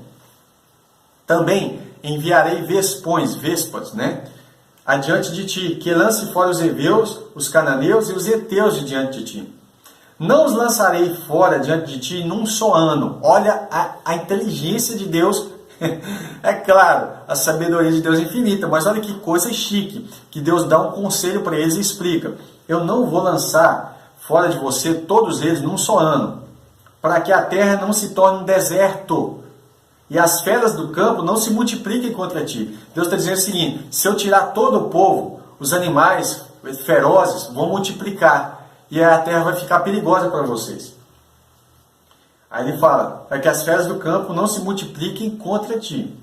Também enviarei vespas, né? Adiante de ti, que lance fora os heveus, os cananeus e os heteus de diante de ti. Não os lançarei fora diante de ti num só ano. Olha a inteligência de Deus. É claro, a sabedoria de Deus é infinita, mas olha que coisa chique, que Deus dá um conselho para eles e explica. Eu não vou lançar fora de você todos eles num só ano, para que a terra não se torne um deserto e as feras do campo não se multipliquem contra ti. Deus está dizendo o seguinte, se eu tirar todo o povo, os animais ferozes vão multiplicar e a terra vai ficar perigosa para vocês. Aí ele fala, para que as feras do campo não se multipliquem contra ti.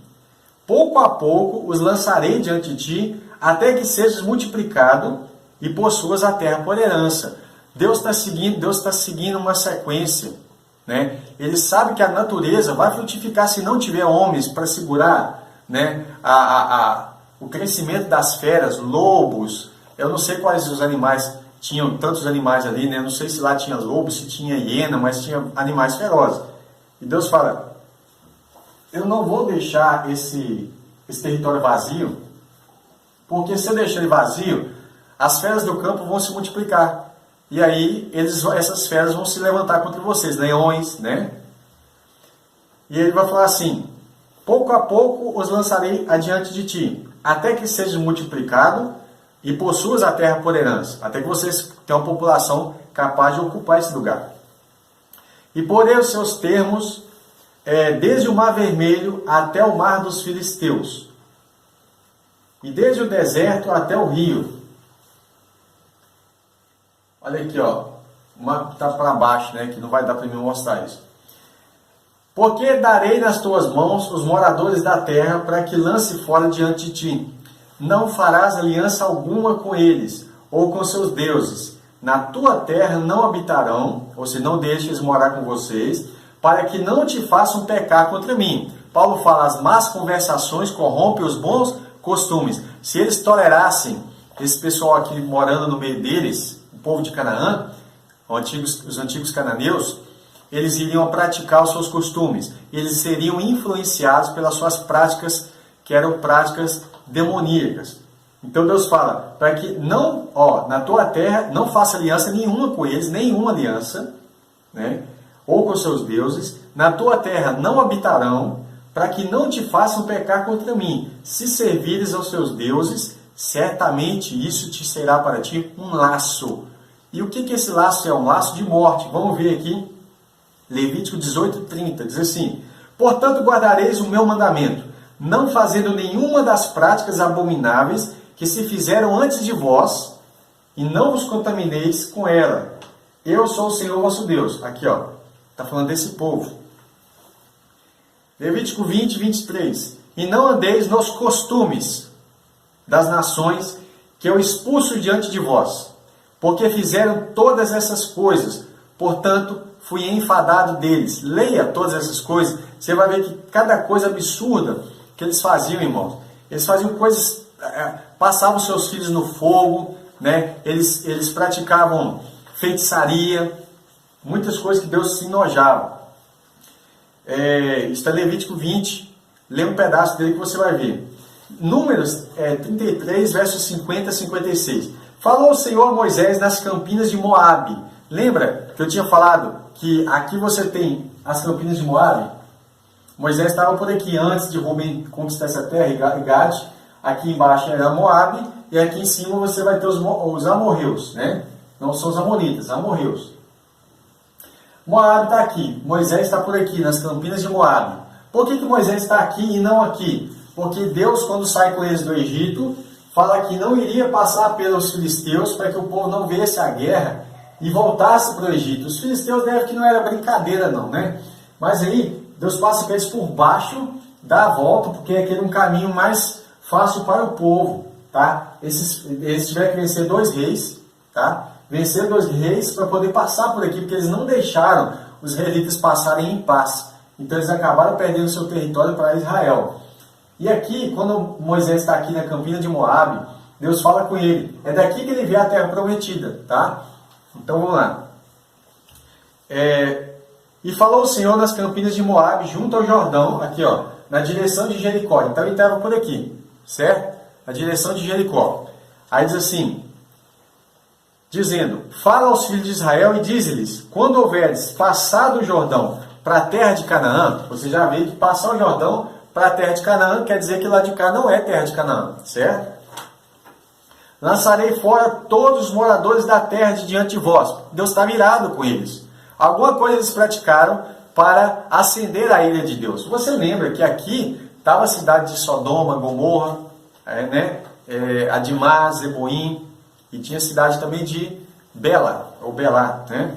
Pouco a pouco os lançarei diante de ti, até que sejas multiplicado e possuas a terra por herança. Deus está seguindo uma sequência, né? Ele sabe que a natureza vai frutificar se não tiver homens para segurar, né, o crescimento das feras, lobos. Eu não sei quais os animais, tinham tantos animais ali, né? Não sei se lá tinha lobo, se tinha hiena, mas tinha animais ferozes. E Deus fala, eu não vou deixar esse território vazio, porque se eu deixar ele vazio, as feras do campo vão se multiplicar. E aí essas feras vão se levantar contra vocês, leões, né? E ele vai falar assim, pouco a pouco os lançarei adiante de ti, até que seja multiplicado e possuas a terra por herança, até que vocês tenham uma população capaz de ocupar esse lugar. E porei os seus termos desde o mar vermelho até o mar dos filisteus, e desde o deserto até o rio. Olha aqui, ó, uma está para baixo, né, que não vai dar para mim mostrar isso. Porque darei nas tuas mãos os moradores da terra, para que lance fora diante de ti. Não farás aliança alguma com eles, ou com seus deuses. Na tua terra não habitarão, ou se não deixes morar com vocês, para que não te façam pecar contra mim. Paulo fala, as más conversações corrompem os bons costumes. Se eles tolerassem esse pessoal aqui morando no meio deles, o povo de Canaã, os antigos cananeus, eles iriam praticar os seus costumes. Eles seriam influenciados pelas suas práticas, que eram práticas demoníacas. Então Deus fala, para que não, na tua terra, não faça aliança nenhuma com eles, nenhuma aliança, né? Ou com seus deuses. Na tua terra não habitarão, para que não te façam pecar contra mim. Se servires aos seus deuses, certamente isso te será para ti um laço. E o que esse laço é? Um laço de morte. Vamos ver aqui Levítico 18:30, diz assim: portanto guardareis o meu mandamento, não fazendo nenhuma das práticas abomináveis que se fizeram antes de vós, e não vos contamineis com ela. Eu sou o Senhor vosso Deus. Aqui, ó, está falando desse povo. Levítico 20:23. E não andeis nos costumes das nações que eu expulso diante de vós, porque fizeram todas essas coisas, portanto fui enfadado deles. Leia todas essas coisas, você vai ver que cada coisa absurda que eles faziam, irmãos. Eles faziam coisas, passavam seus filhos no fogo, né? Eles praticavam feitiçaria, muitas coisas que Deus se enojava. Está em Levítico 20, lê um pedaço dele que você vai ver. Números 33, versos 50 a 56. Falou o Senhor a Moisés nas campinas de Moabe. Lembra que eu tinha falado que aqui você tem as campinas de Moabe? Moisés estava por aqui antes de Rubem conquistar essa terra, e Gad. Aqui embaixo era Moabe, e aqui em cima você vai ter os amorreus, né? Não são os amonitas, amorreus. Moabe está aqui, Moisés está por aqui, nas campinas de Moabe. Por que Moisés está aqui e não aqui? Porque Deus, quando sai com eles do Egito, fala que não iria passar pelos filisteus para que o povo não visse a guerra e voltasse para o Egito. Os filisteus devem que não era brincadeira não, né? Mas aí, Deus passa com eles por baixo, dá a volta, porque é aquele um caminho mais fácil para o povo, tá? Eles tiveram que vencer 2 reis, tá? Vencer 2 reis para poder passar por aqui, porque eles não deixaram os israelitas passarem em paz. Então eles acabaram perdendo seu território para Israel. E aqui, quando Moisés está aqui na campina de Moabe, Deus fala com ele. É daqui que ele vê a terra prometida, tá? Então vamos lá. E falou o Senhor nas campinas de Moabe, junto ao Jordão, aqui ó, na direção de Jericó. Então ele estava por aqui, certo? Na direção de Jericó. Aí diz assim, dizendo, fala aos filhos de Israel e diz-lhes, quando houveres passado o Jordão para a terra de Canaã, você já vê que passar o Jordão para a terra de Canaã quer dizer que lá de cá não é terra de Canaã, certo? Lançarei fora todos os moradores da terra de diante de vós. Deus está virado com eles. Alguma coisa eles praticaram para acender a ira de Deus. Você lembra que aqui estava a cidade de Sodoma, Gomorra, Adimá, Zeboim, e tinha a cidade também de Bela, ou Belá, né?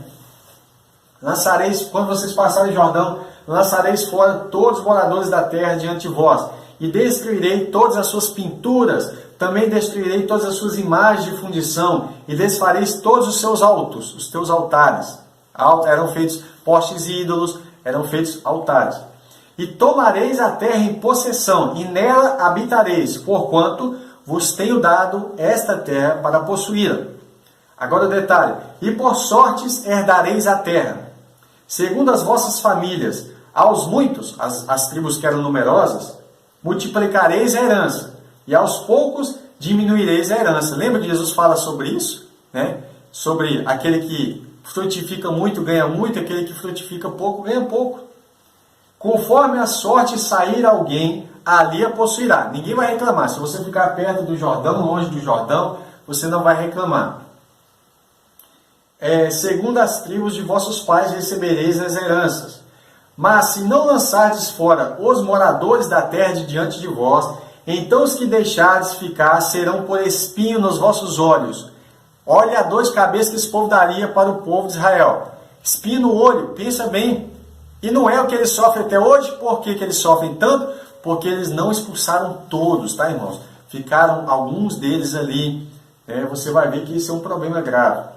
Lançareis, quando vocês passarem o Jordão, lançareis fora todos os moradores da terra diante de vós, e destruirei todas as suas pinturas, também destruirei todas as suas imagens de fundição, e desfareis todos os seus altos, os teus altares. Eram feitos postes e ídolos, eram feitos altares. E tomareis a terra em possessão, e nela habitareis, porquanto vos tenho dado esta terra para possuí-la. Agora o detalhe, e por sortes herdareis a terra, segundo as vossas famílias, aos muitos, as tribos que eram numerosas, multiplicareis a herança, e aos poucos diminuireis a herança. Lembra que Jesus fala sobre isso? Né? Sobre aquele que frutifica muito, ganha muito, aquele que frutifica pouco, ganha pouco. Conforme a sorte sair alguém, ali a possuirá. Ninguém vai reclamar. Se você ficar perto do Jordão, longe do Jordão, você não vai reclamar. Segundo as tribos de vossos pais recebereis as heranças. Mas se não lançardes fora os moradores da terra de diante de vós, então os que deixardes ficar serão por espinho nos vossos olhos. Olha a dor de cabeça que esse povo daria para o povo de Israel. Espinho no olho, pensa bem. E não é o que eles sofrem até hoje. Por que eles sofrem tanto? Porque eles não expulsaram todos, tá, irmãos? Ficaram alguns deles ali. Você vai ver que isso é um problema grave.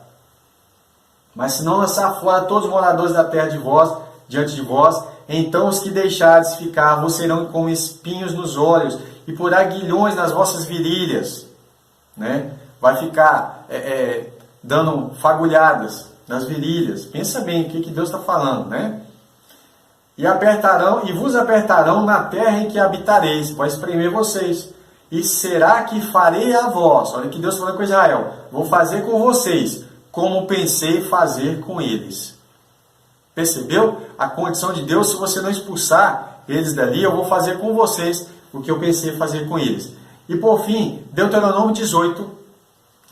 Mas se não lançar fora todos os moradores da terra de vós, diante de vós, então os que deixardes ficar vos serão como espinhos nos olhos e por aguilhões nas vossas virilhas. Né? Vai ficar dando fagulhadas nas virilhas. Pensa bem o que Deus está falando, né? E vos apertarão na terra em que habitareis, vai espremer vocês. E será que farei a vós? Olha que Deus falando com Israel. Vou fazer com vocês, como pensei fazer com eles. Percebeu? A condição de Deus, se você não expulsar eles dali, eu vou fazer com vocês o que eu pensei fazer com eles. E por fim, Deuteronômio 18,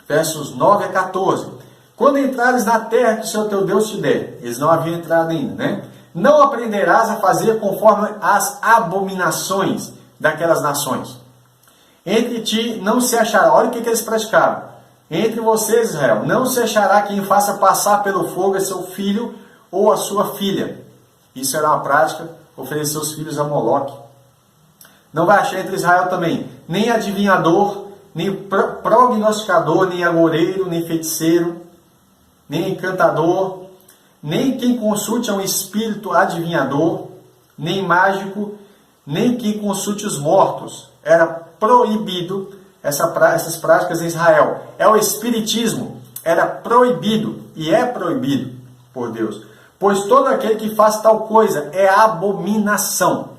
versos 9 a 14. Quando entrares na terra que o Senhor teu Deus te der, eles não haviam entrado ainda, né? não aprenderás a fazer conforme as abominações daquelas nações. Entre ti não se achará, olha o que eles praticaram. Entre vocês, Israel, não se achará quem faça passar pelo fogo a seu filho ou a sua filha. Isso era uma prática, oferecer os filhos a Moloque. Não vai achar entre Israel também, nem adivinhador, nem prognosticador, nem agoureiro, nem feiticeiro, nem encantador, nem quem consulte a um espírito adivinhador, nem mágico, nem quem consulte os mortos. Era proibido essas práticas em Israel. É o espiritismo, era proibido e é proibido por Deus. Pois todo aquele que faz tal coisa é abominação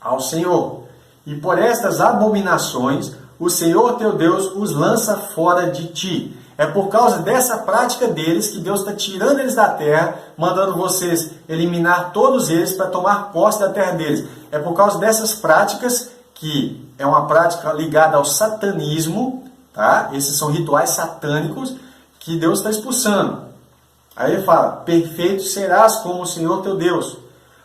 ao Senhor. E por estas abominações, o Senhor teu Deus os lança fora de ti. É por causa dessa prática deles que Deus está tirando eles da terra, mandando vocês eliminar todos eles para tomar posse da terra deles. É por causa dessas práticas, que é uma prática ligada ao satanismo, tá? Esses são rituais satânicos que Deus está expulsando. Aí ele fala, perfeito serás como o Senhor teu Deus,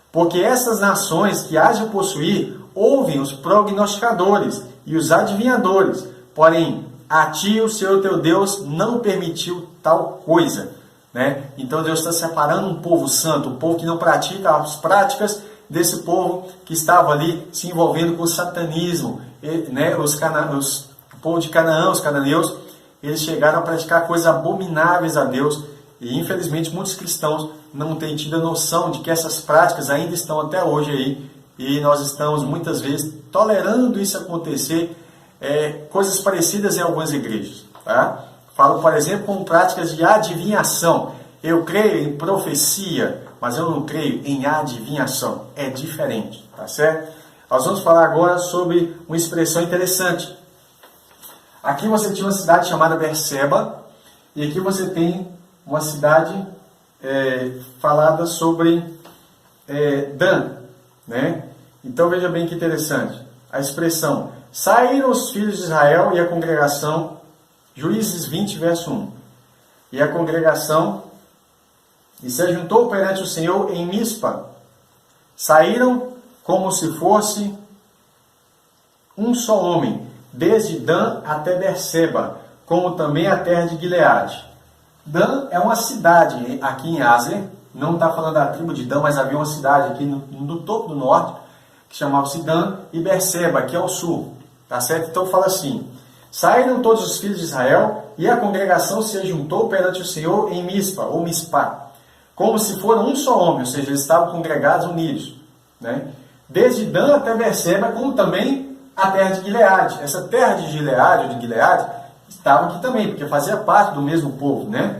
porque essas nações que hás de possuir, ouvem os prognosticadores e os adivinhadores, porém, a ti o Senhor teu Deus não permitiu tal coisa, né? Então Deus está separando um povo santo, um povo que não pratica as práticas desse povo que estava ali se envolvendo com o satanismo, né? O povo de Canaã, os cananeus, eles chegaram a praticar coisas abomináveis a Deus, e infelizmente muitos cristãos não têm tido a noção de que essas práticas ainda estão até hoje aí, e nós estamos muitas vezes tolerando isso acontecer, coisas parecidas em algumas igrejas. Tá? Falo, por exemplo, com práticas de adivinhação. Eu creio em profecia, mas eu não creio em adivinhação. É diferente, tá certo? Nós vamos falar agora sobre uma expressão interessante. Aqui você tinha uma cidade chamada Berseba, e aqui você tem uma cidade falada sobre Dan, né? Então veja bem que interessante. A expressão, saíram os filhos de Israel e a congregação, Juízes 20, verso 1. E a congregação, e se ajuntou perante o Senhor em Mispa. Saíram como se fosse um só homem, desde Dan até Berseba, como também a terra de Gileade. Dan é uma cidade aqui em Aser, não está falando da tribo de Dan, mas havia uma cidade aqui no topo do norte, que chamava-se Dan, e Berseba, que é o sul. Tá certo? Então fala assim, saíram todos os filhos de Israel, e a congregação se ajuntou perante o Senhor em Mispa, ou Mispá, como se foram um só homem, ou seja, eles estavam congregados, unidos. Né? Desde Dan até Berseba, como também a terra de Gileade. Essa terra de Gileade, ou de Gileade, estava aqui também, porque fazia parte do mesmo povo. Né?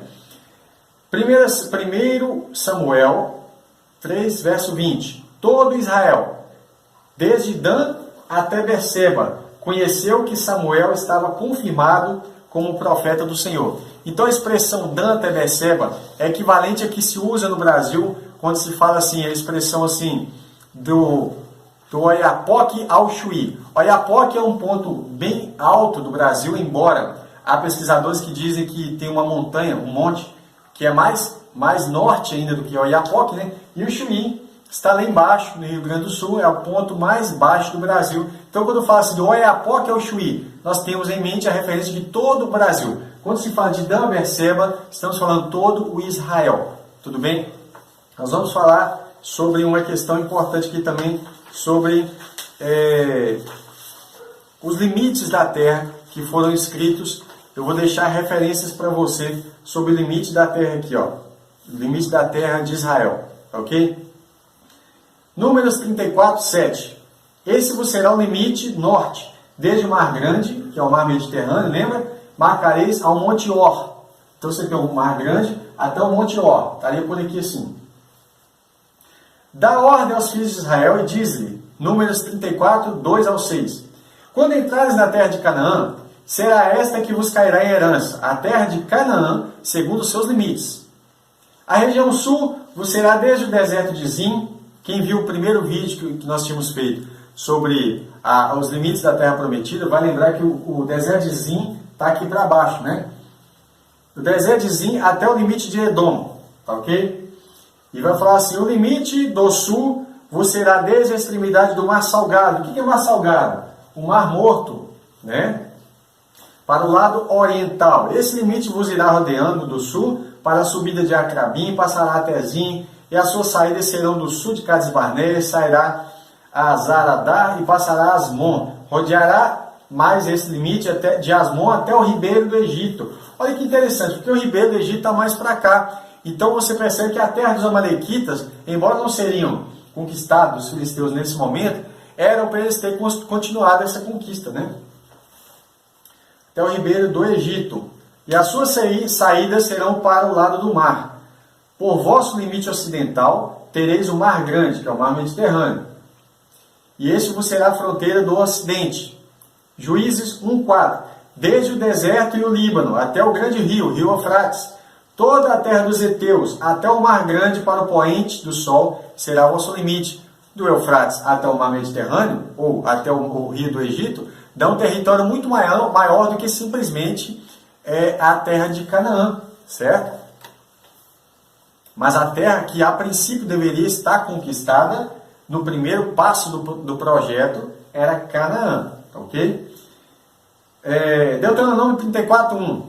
Primeiro Samuel 3, verso 20. Todo Israel, desde Dan até Berseba, conheceu que Samuel estava confirmado como profeta do Senhor. Então a expressão Dan até Berseba é equivalente a que se usa no Brasil quando se fala assim, a expressão assim, do Oiapoque ao Chuí. Oiapoque é um ponto bem alto do Brasil, embora há pesquisadores que dizem que tem uma montanha, um monte, que é mais norte ainda do que Oiapoque, né? E o Chuí está lá embaixo, no Rio Grande do Sul, é o ponto mais baixo do Brasil. Então, quando eu falo assim, do Oiapoque ao Chuí, nós temos em mente a referência de todo o Brasil. Quando se fala de Dan a Berseba, estamos falando todo o Israel. Tudo bem? Nós vamos falar sobre uma questão importante aqui também, sobre os limites da terra que foram escritos. Eu vou deixar referências para você sobre o limite da terra aqui, ó. O limite da terra de Israel, ok? Números 34, 7. Esse vos será o limite norte, desde o Mar Grande, que é o Mar Mediterrâneo, lembra? Marcareis ao Monte Or. Então você tem o Mar Grande até o Monte Or. Estaria por aqui assim. Dá ordem aos filhos de Israel e diz-lhe, Números 34, 2 ao 6. Quando entrares na terra de Canaã, será esta que vos cairá em herança, a terra de Canaã, segundo os seus limites. A região sul vos será desde o deserto de Zim. Quem viu o primeiro vídeo que nós tínhamos feito sobre os limites da terra prometida, vai lembrar que o deserto de Zim está aqui para baixo, né? O deserto de Zim até o limite de Edom, tá ok? E vai falar assim, o limite do sul vos será desde a extremidade do mar salgado. O que é mar salgado? O mar morto, né? Para o lado oriental. Esse limite vos irá rodeando do sul para a subida de Acrabim, passará até Zim, e as suas saídas serão do sul de Cades Barneia, sairá a Zaradá e passará a Asmon. Rodeará mais esse limite até, de Asmon até o ribeiro do Egito. Olha que interessante, porque o ribeiro do Egito está mais para cá. Então você percebe que a terra dos amalequitas, embora não seriam conquistados os filisteus nesse momento, eram para eles terem continuado essa conquista, né? Até o ribeiro do Egito. E as suas saídas serão para o lado do mar. Por vosso limite ocidental, tereis o mar grande, que é o mar Mediterrâneo. E este vos será a fronteira do ocidente. Juízes 1:4. Desde o deserto e o Líbano, até o grande rio, rio Eufrates, toda a terra dos heteus, até o mar grande para o poente do sol, será o vosso limite. Do Eufrates até o mar Mediterrâneo, ou até o rio do Egito, dá um território muito maior do que simplesmente a terra de Canaã, certo? Mas a terra que a princípio deveria estar conquistada, no primeiro passo do projeto, era Canaã, ok? Deuteronômio 34:1.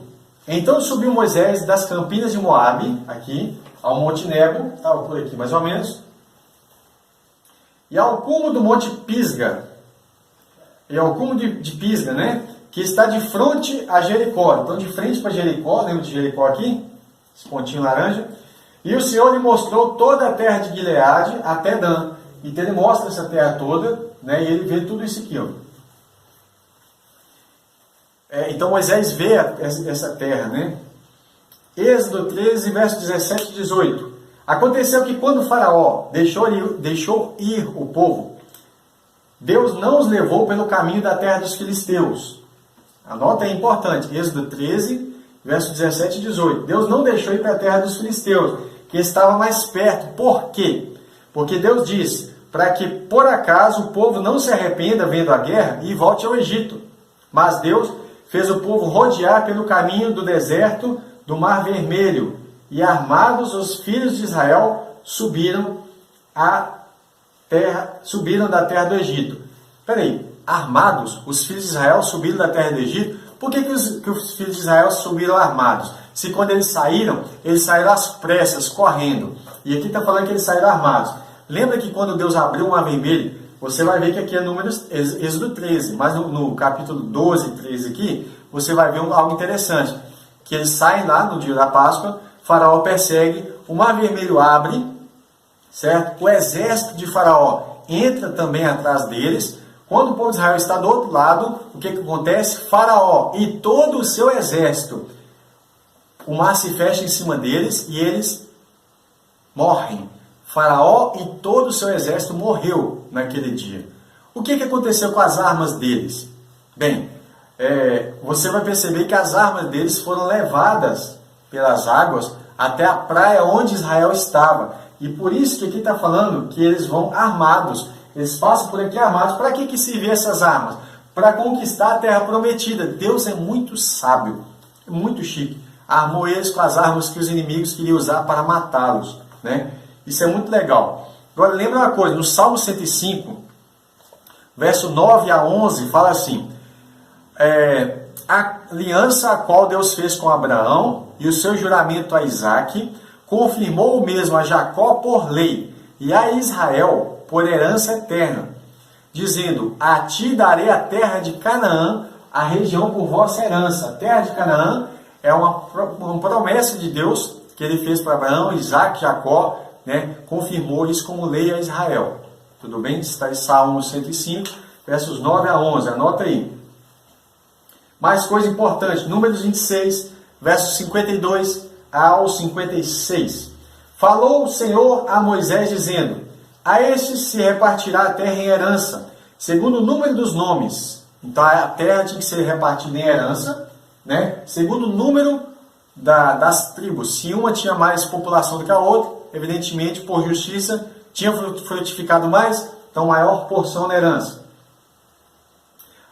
Então subiu Moisés das campinas de Moabe, aqui, ao Monte Nebo, estava por aqui mais ou menos, e ao cume do Monte Pisga, de Pisga, né? Que está de frente a Jericó. Então, de frente para Jericó, lembra de Jericó aqui? Esse pontinho laranja. E o Senhor lhe mostrou toda a terra de Gileade até Dan. Então, ele mostra essa terra toda, né? E ele vê tudo isso aqui, ó. Então, Moisés vê essa terra, né? Êxodo 13, verso 17 e 18. Aconteceu que quando o faraó deixou ir o povo, Deus não os levou pelo caminho da terra dos filisteus. A nota é importante. Êxodo 13, verso 17 e 18. Deus não deixou ir para a terra dos filisteus, que estava mais perto. Por quê? Porque Deus disse, para que por acaso o povo não se arrependa vendo a guerra e volte ao Egito. Mas Deus fez o povo rodear pelo caminho do deserto do Mar Vermelho, e armados os filhos de Israel subiram da terra do Egito. Peraí, armados, os filhos de Israel subiram da terra do Egito? Por que os filhos de Israel subiram armados? Se quando eles saíram às pressas, correndo. E aqui está falando que eles saíram armados. Lembra que quando Deus abriu o Mar Vermelho, você vai ver que aqui é Êxodo 13, mas no capítulo 12 e 13 aqui, você vai ver algo interessante. Que eles saem lá no dia da Páscoa, Faraó persegue, o Mar Vermelho abre, certo? O exército de Faraó entra também atrás deles. Quando o povo de Israel está do outro lado, o que acontece? Faraó e todo o seu exército, o mar se fecha em cima deles e eles morrem. Faraó e todo o seu exército morreu naquele dia. O que aconteceu com as armas deles? Bem, você vai perceber que as armas deles foram levadas pelas águas até a praia onde Israel estava. E por isso que aqui está falando que eles vão armados. Eles passam por aqui armados. Para que serviam essas armas? Para conquistar a terra prometida. Deus é muito sábio, muito chique. Armou eles com as armas que os inimigos queriam usar para matá-los, né? Isso é muito legal. Agora lembra uma coisa, no Salmo 105, verso 9 a 11, fala assim: a aliança a qual Deus fez com Abraão e o seu juramento a Isaque, confirmou o mesmo a Jacó por lei e a Israel por herança eterna, dizendo: a ti darei a terra de Canaã, a região por vossa herança. A terra de Canaã é uma promessa de Deus que ele fez para Abraão, Isaque, Jacó, né? Confirmou isso como lei a Israel. Tudo bem? Está em Salmo 105, versos 9 a 11. Anota aí. Mais coisa importante, Números 26, versos 52 ao 56. Falou o Senhor a Moisés, dizendo: a estes se repartirá a terra em herança, segundo o número dos nomes. Então a terra tinha que ser repartida em herança, né? Segundo o número das tribos. Se uma tinha mais população do que a outra, evidentemente, por justiça, tinha frutificado mais, então maior porção na herança.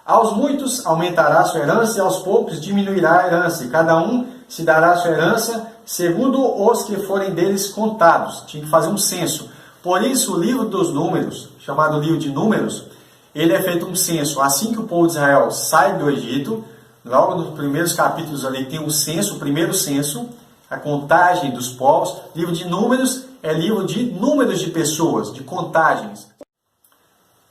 Aos muitos aumentará a sua herança, e aos poucos diminuirá a herança, e cada um se dará a sua herança segundo os que forem deles contados. Tinha que fazer um censo. Por isso, o livro dos números, chamado livro de números, ele é feito um censo. Assim que o povo de Israel sai do Egito, logo nos primeiros capítulos ali tem o censo, o primeiro censo, a contagem dos povos. Livro de números é livro de números de pessoas, de contagens.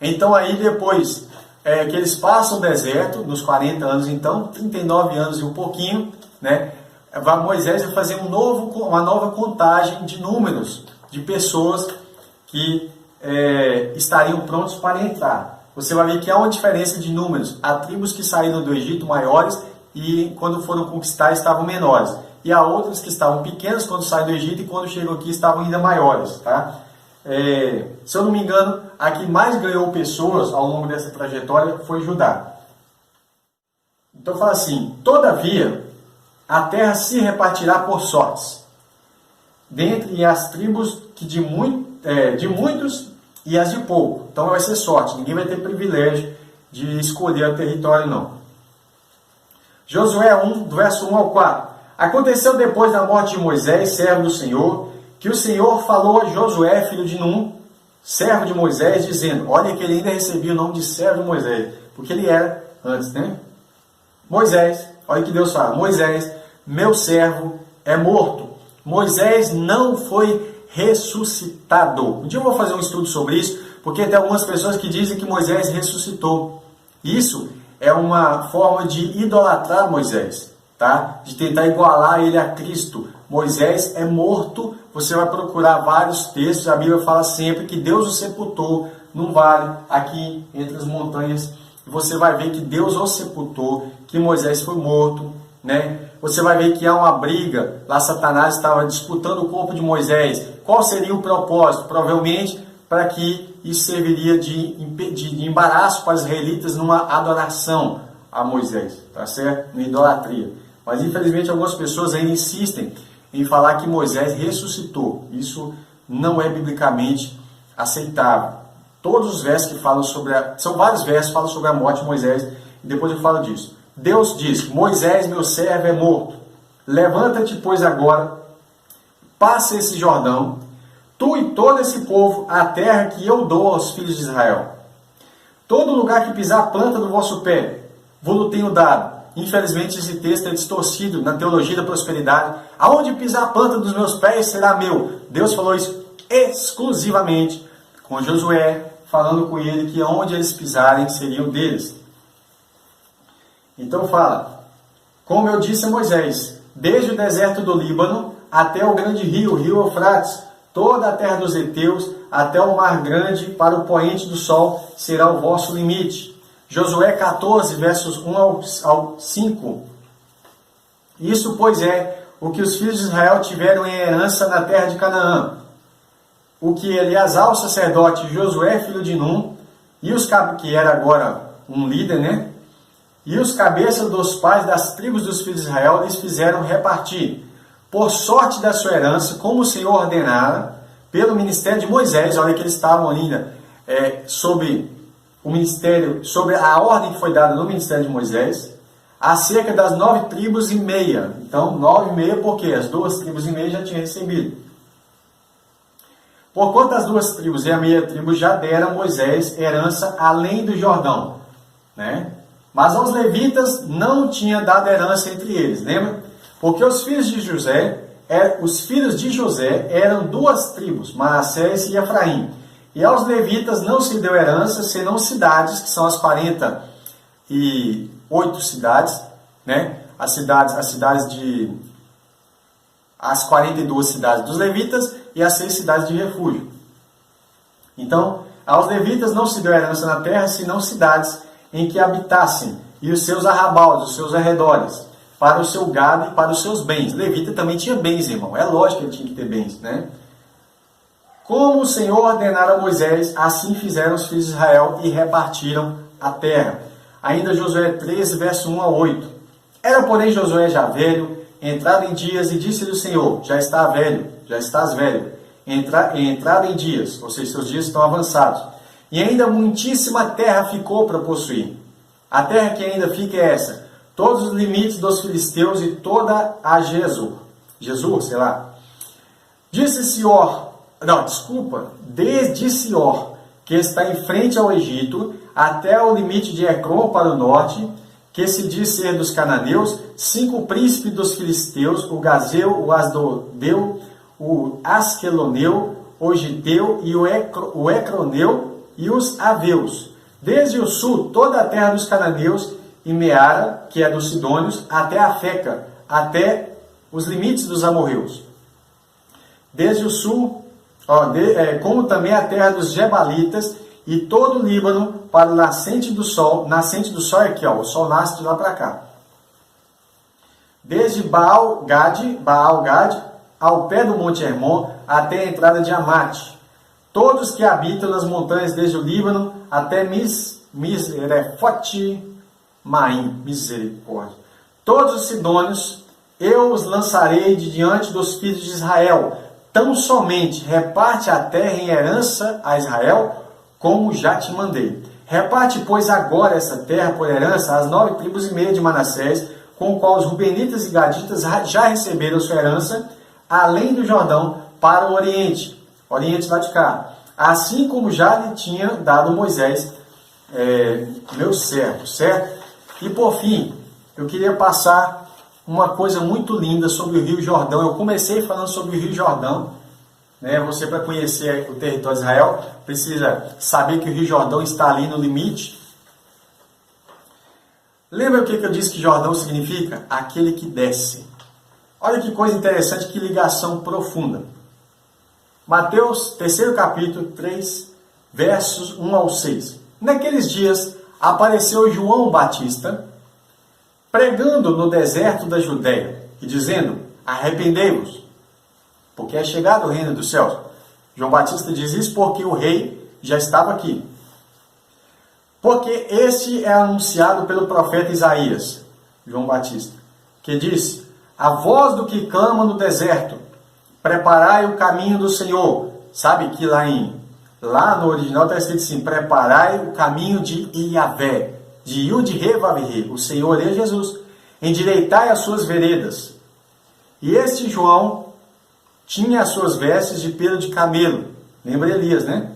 Então aí depois que eles passam o deserto, nos 40 anos então, 39 anos e um pouquinho, né? Moisés vai fazer uma nova contagem de números, de pessoas que estariam prontos para entrar. Você vai ver que há uma diferença de números. Há tribos que saíram do Egito maiores e quando foram conquistar estavam menores. E há outras que estavam pequenas quando saem do Egito e quando chegam aqui estavam ainda maiores. Tá? Se eu não me engano, a que mais ganhou pessoas ao longo dessa trajetória foi Judá. Então fala assim: todavia, a terra se repartirá por sortes, dentre as tribos que de muitos e as de pouco. Então vai ser sorte, ninguém vai ter privilégio de escolher o território, não. Josué 1, do verso 1 ao 4. Aconteceu depois da morte de Moisés, servo do Senhor, que o Senhor falou a Josué, filho de Num, servo de Moisés, dizendo, olha que ele ainda recebia o nome de servo de Moisés, porque ele era antes, né? Moisés, olha que Deus fala, Moisés, meu servo, é morto. Moisés não foi ressuscitado. Um dia eu vou fazer um estudo sobre isso, porque tem algumas pessoas que dizem que Moisés ressuscitou. Isso é uma forma de idolatrar Moisés, tá? De tentar igualar ele a Cristo. Moisés é morto. Você vai procurar vários textos, a Bíblia fala sempre que Deus o sepultou num vale aqui entre as montanhas. Você vai ver que Deus o sepultou, que Moisés foi morto, né? Você vai ver que há uma briga, lá Satanás estava disputando o corpo de Moisés. Qual seria o propósito? Provavelmente para que isso serviria de embaraço para os israelitas numa adoração a Moisés, tá certo? Na idolatria. Mas infelizmente algumas pessoas ainda insistem em falar que Moisés ressuscitou. Isso não é biblicamente aceitável. Todos os versos que falam são vários versos que falam sobre a morte de Moisés, e depois eu falo disso. Deus diz, Moisés, meu servo, é morto. Levanta-te, pois, agora, passa esse Jordão, tu e todo esse povo, a terra que eu dou aos filhos de Israel. Todo lugar que pisar a planta do vosso pé, vos tenho dado. Infelizmente, esse texto é distorcido na teologia da prosperidade. Aonde pisar a planta dos meus pés será meu. Deus falou isso exclusivamente com Josué, falando com ele que onde eles pisarem seriam deles. Então fala, como eu disse a Moisés, desde o deserto do Líbano até o grande rio, o rio Eufrates, toda a terra dos heteus, até o mar grande, para o poente do sol, será o vosso limite. Josué 14, versos 1 ao 5. Isso, pois, é o que os filhos de Israel tiveram em herança na terra de Canaã. O que Eleazar, o sacerdote, Josué, filho de Num, e que era agora um líder, né? E os cabeças dos pais das tribos dos filhos de Israel lhes fizeram repartir, por sorte da sua herança, como o Senhor ordenara, pelo ministério de Moisés. Olha que eles estavam ainda sob o ministério, sobre a ordem que foi dada no ministério de Moisés, acerca das 9 tribos e meia. Então, 9 e meia porque as 2 tribos e meia já tinham recebido. Porquanto as 2 tribos e a meia tribo já deram a Moisés herança além do Jordão, né? Mas aos levitas não tinha dado herança entre eles, lembra? Porque os filhos de José eram 2 tribos, Manassés e Efraim. E aos levitas não se deu herança, senão cidades, que são as 48 cidades, né? As 42 cidades dos levitas e as 6 cidades de refúgio. Então, aos levitas não se deu herança na terra, senão cidades em que habitassem, e os seus arrabaldes, os seus arredores, para o seu gado e para os seus bens. Levita também tinha bens, irmão. É lógico que ele tinha que ter bens, né? Como o Senhor ordenara a Moisés, assim fizeram os filhos de Israel e repartiram a terra. Ainda Josué 13, verso 1 a 8. Era, porém, Josué já velho, entrado em dias, e disse-lhe o Senhor, já estás velho, entrado em dias, ou seja, seus dias estão avançados. E ainda muitíssima terra ficou para possuir. A terra que ainda fica é essa, todos os limites dos filisteus e toda a Gesur. Jesus, sei lá. Disse Sior, não, desculpa, desde Sior, que está em frente ao Egito, até o limite de Ecrom para o norte, que se diz ser dos cananeus, 5 príncipes dos filisteus, o Gazeu, o Asdodeu, o Asqueloneu, o Giteu e o Ecroneu e os Aveus. Desde o sul, toda a terra dos cananeus, e Meara, que é dos sidônios, até a Feca, até os limites dos amorreus. Desde o sul, como também a terra dos Gebalitas, e todo o Líbano para o nascente do sol. Nascente do sol é aqui, ó, o sol nasce de lá para cá. Desde Baal-Gade, ao pé do Monte Hermon, até a entrada de Amate. Todos que habitam nas montanhas desde o Líbano até Misrefote Maim, misericórdia. Todos os sidônios, eu os lançarei de diante dos filhos de Israel. Tão somente reparte a terra em herança a Israel, como já te mandei. Reparte, pois, agora essa terra por herança às 9 tribos e meia de Manassés, com o qual os rubenitas e gaditas já receberam sua herança, além do Jordão, para o Oriente lá de cá. Assim como já lhe tinha dado Moisés, meu servo, certo? E por fim, eu queria passar uma coisa muito linda sobre o Rio Jordão. Eu comecei falando sobre o Rio Jordão, né? Você, para conhecer o território de Israel, precisa saber que o Rio Jordão está ali no limite. Lembra o que eu disse que Jordão significa? Aquele que desce. Olha que coisa interessante, que ligação profunda. Mateus, 3º capítulo, 3, versos 1 ao 6. Naqueles dias, apareceu João Batista, pregando no deserto da Judéia, e dizendo, arrependei-vos, porque é chegado o reino dos céus. João Batista diz isso porque o rei já estava aqui. Porque este é anunciado pelo profeta Isaías, João Batista, que disse, a voz do que clama no deserto, preparai o caminho do Senhor. Sabe que lá no original está escrito assim, preparai o caminho de Iavé, de Yud-He-Vav-He, o Senhor é Jesus. Endireitai as suas veredas. E este João tinha as suas vestes de pelo de camelo, lembra Elias, né?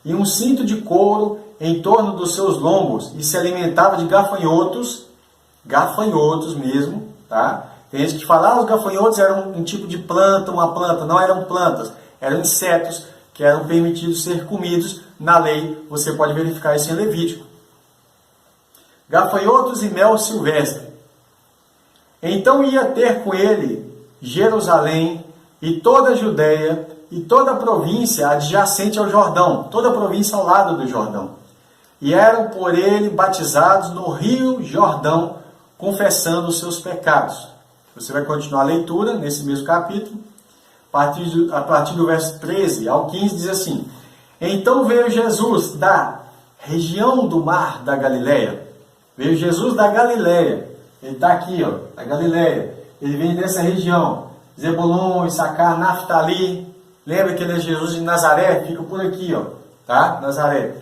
E um cinto de couro em torno dos seus lombos, e se alimentava de gafanhotos mesmo, tá? Tem gente que fala, os gafanhotos eram um tipo de planta, uma planta. Não eram plantas, eram insetos que eram permitidos ser comidos. Na lei, você pode verificar isso em Levítico. Gafanhotos e mel silvestre. Então ia ter com ele Jerusalém e toda a Judéia e toda a província adjacente ao Jordão, toda a província ao lado do Jordão. E eram por ele batizados no rio Jordão, confessando os seus pecados. Você vai continuar a leitura nesse mesmo capítulo. A partir do verso 13 ao 15 diz assim, então veio Jesus da região do mar da Galileia. Veio Jesus da Galileia. Ele está aqui, ó, da Galileia. Ele vem dessa região. Zebulon, Issacar, Naftali. Lembra que ele é Jesus de Nazaré? Fica por aqui, ó, tá? Nazaré.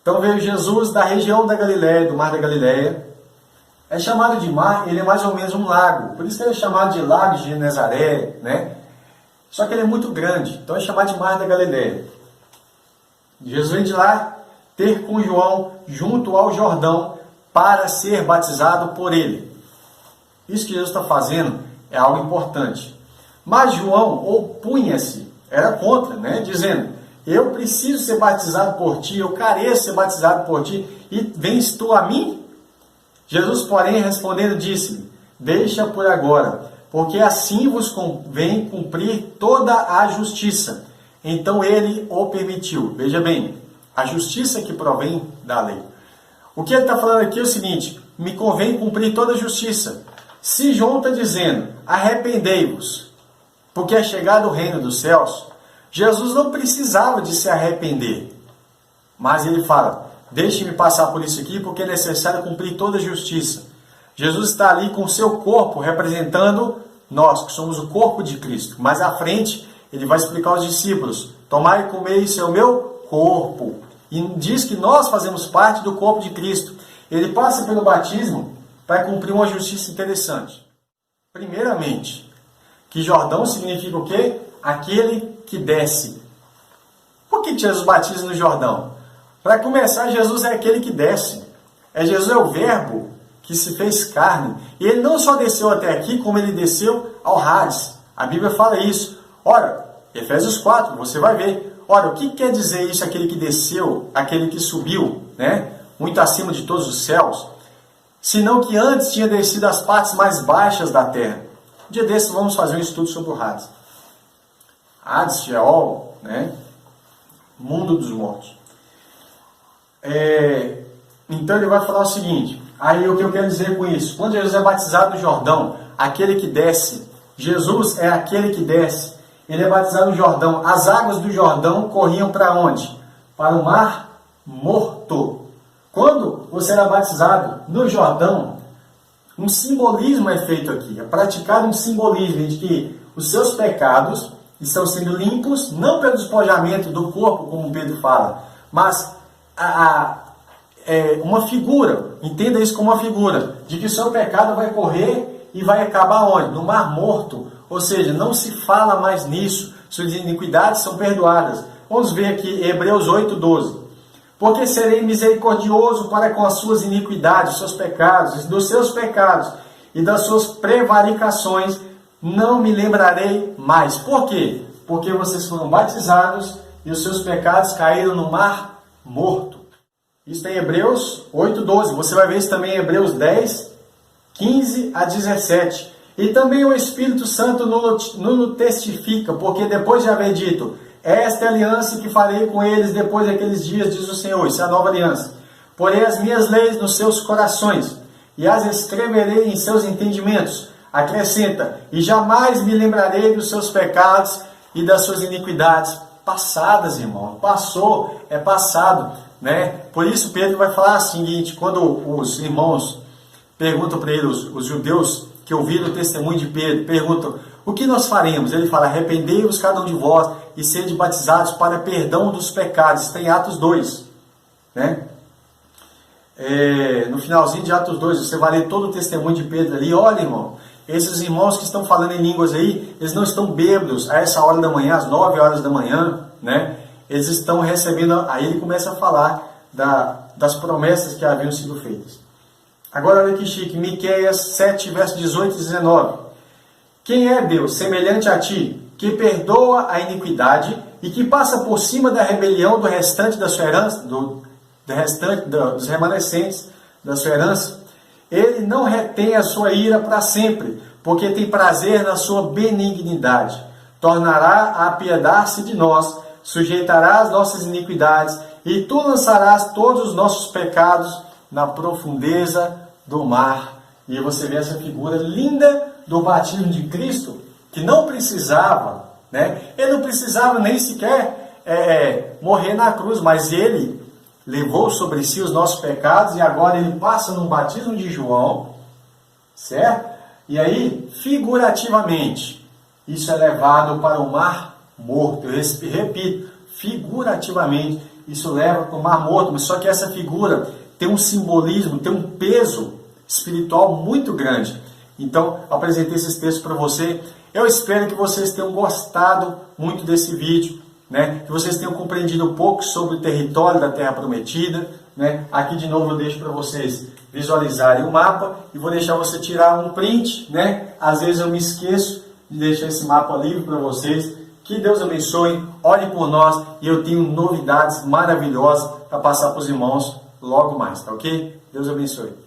Então veio Jesus da região da Galileia, do mar da Galileia. É chamado de mar, ele é mais ou menos um lago. Por isso que ele é chamado de lago de Genezaré, né? Só que ele é muito grande, então é chamado de mar da Galileia. Jesus vem de lá ter com João junto ao Jordão para ser batizado por ele. Isso que Jesus está fazendo é algo importante. Mas João opunha-se, era contra, né? Dizendo, eu preciso ser batizado por ti, eu careço ser batizado por ti, e vens tu a mim? Jesus, porém, respondendo, disse-lhe, deixa por agora, porque assim vos convém cumprir toda a justiça. Então ele o permitiu. Veja bem, a justiça que provém da lei. O que ele está falando aqui é o seguinte, me convém cumprir toda a justiça. Se João está dizendo, arrependei-vos, porque é chegado o reino dos céus, Jesus não precisava de se arrepender. Mas ele fala, deixe-me passar por isso aqui, porque é necessário cumprir toda a justiça. Jesus está ali com o seu corpo, representando nós, que somos o corpo de Cristo. Mais à frente, ele vai explicar aos discípulos, tomai e comei, isso é o meu corpo. E diz que nós fazemos parte do corpo de Cristo. Ele passa pelo batismo para cumprir uma justiça interessante. Primeiramente, Que Jordão significa o quê? Aquele que desce. Por que Jesus batiza no Jordão? Para começar, Jesus é aquele que desce. Jesus é o verbo que se fez carne. E ele não só desceu até aqui, como ele desceu ao Hades. A Bíblia fala isso. Ora, Efésios 4, você vai ver. Ora, o que quer dizer isso, aquele que desceu, aquele que subiu, né? Muito acima de todos os céus? Senão que antes tinha descido às partes mais baixas da terra. Um dia desses vamos fazer um estudo sobre o Hades. Hades, Sheol, né? Mundo dos mortos. Então ele vai falar o seguinte. Aí o que eu quero dizer com isso? Quando Jesus é batizado no Jordão, aquele que desce, Jesus é aquele que desce. Ele é batizado no Jordão. As águas do Jordão corriam para onde? Para o Mar Morto. Quando você era batizado no Jordão, um simbolismo é feito aqui. É praticado um simbolismo de que os seus pecados estão sendo limpos, não pelo despojamento do corpo, como Pedro fala, mas uma figura. Entenda isso como uma figura de que o seu pecado vai correr e vai acabar onde? No Mar Morto. Ou seja, não se fala mais nisso. Suas iniquidades são perdoadas. Vamos ver aqui Hebreus 8:12. Porque serei misericordioso para com as suas iniquidades, seus pecados, dos seus pecados e das suas prevaricações, não me lembrarei mais. Por quê? Porque vocês foram batizados e os seus pecados caíram no Mar Morto. Isso em Hebreus 8:12. Você vai ver isso também em Hebreus 10:15-17. E também o Espírito Santo nos testifica, porque depois de haver dito, esta é a aliança que farei com eles depois daqueles dias, diz o Senhor. Isso é a nova aliança. Porei as minhas leis nos seus corações e as escreverei em seus entendimentos. Acrescenta, e jamais me lembrarei dos seus pecados e das suas iniquidades passadas, irmão. Passou, é passado, né? Por isso Pedro vai falar assim, seguinte, quando os irmãos perguntam para ele, os judeus que ouviram o testemunho de Pedro, perguntam, o que nós faremos? Ele fala, arrependei-vos cada um de vós e sede batizados para perdão dos pecados. Isso tem Atos 2, né? No finalzinho de Atos 2, você vai ler todo o testemunho de Pedro ali. Olha, irmão, esses irmãos que estão falando em línguas aí, eles não estão bêbados a essa hora da manhã, às 9 horas da manhã, né? Eles estão recebendo, aí ele começa a falar das promessas que haviam sido feitas. Agora olha que chique, Miqueias 7, verso 18 e 19. Quem é Deus semelhante a ti, que perdoa a iniquidade e que passa por cima da rebelião do restante da sua herança, dos remanescentes da sua herança? Ele não retém a sua ira para sempre, porque tem prazer na sua benignidade. Tornará a apiedar-se de nós, sujeitará as nossas iniquidades, e tu lançarás todos os nossos pecados na profundeza do mar. E você vê essa figura linda do batismo de Cristo, que não precisava, né? Ele não precisava nem sequer morrer na cruz, mas ele levou sobre si os nossos pecados e agora ele passa no batismo de João, certo? E aí, figurativamente, isso é levado para o Mar Morto. Eu repito, figurativamente, isso leva para o Mar Morto, mas só que essa figura tem um simbolismo, tem um peso espiritual muito grande. Então, apresentei esses textos para você. Eu espero que vocês tenham gostado muito desse vídeo, né? Que vocês tenham compreendido um pouco sobre o território da Terra Prometida, né? Aqui de novo eu deixo para vocês visualizarem o mapa e vou deixar você tirar um print, né? Às vezes eu me esqueço de deixar esse mapa livre para vocês. Que Deus abençoe, ore por nós e eu tenho novidades maravilhosas para passar para os irmãos logo mais, tá ok? Deus abençoe.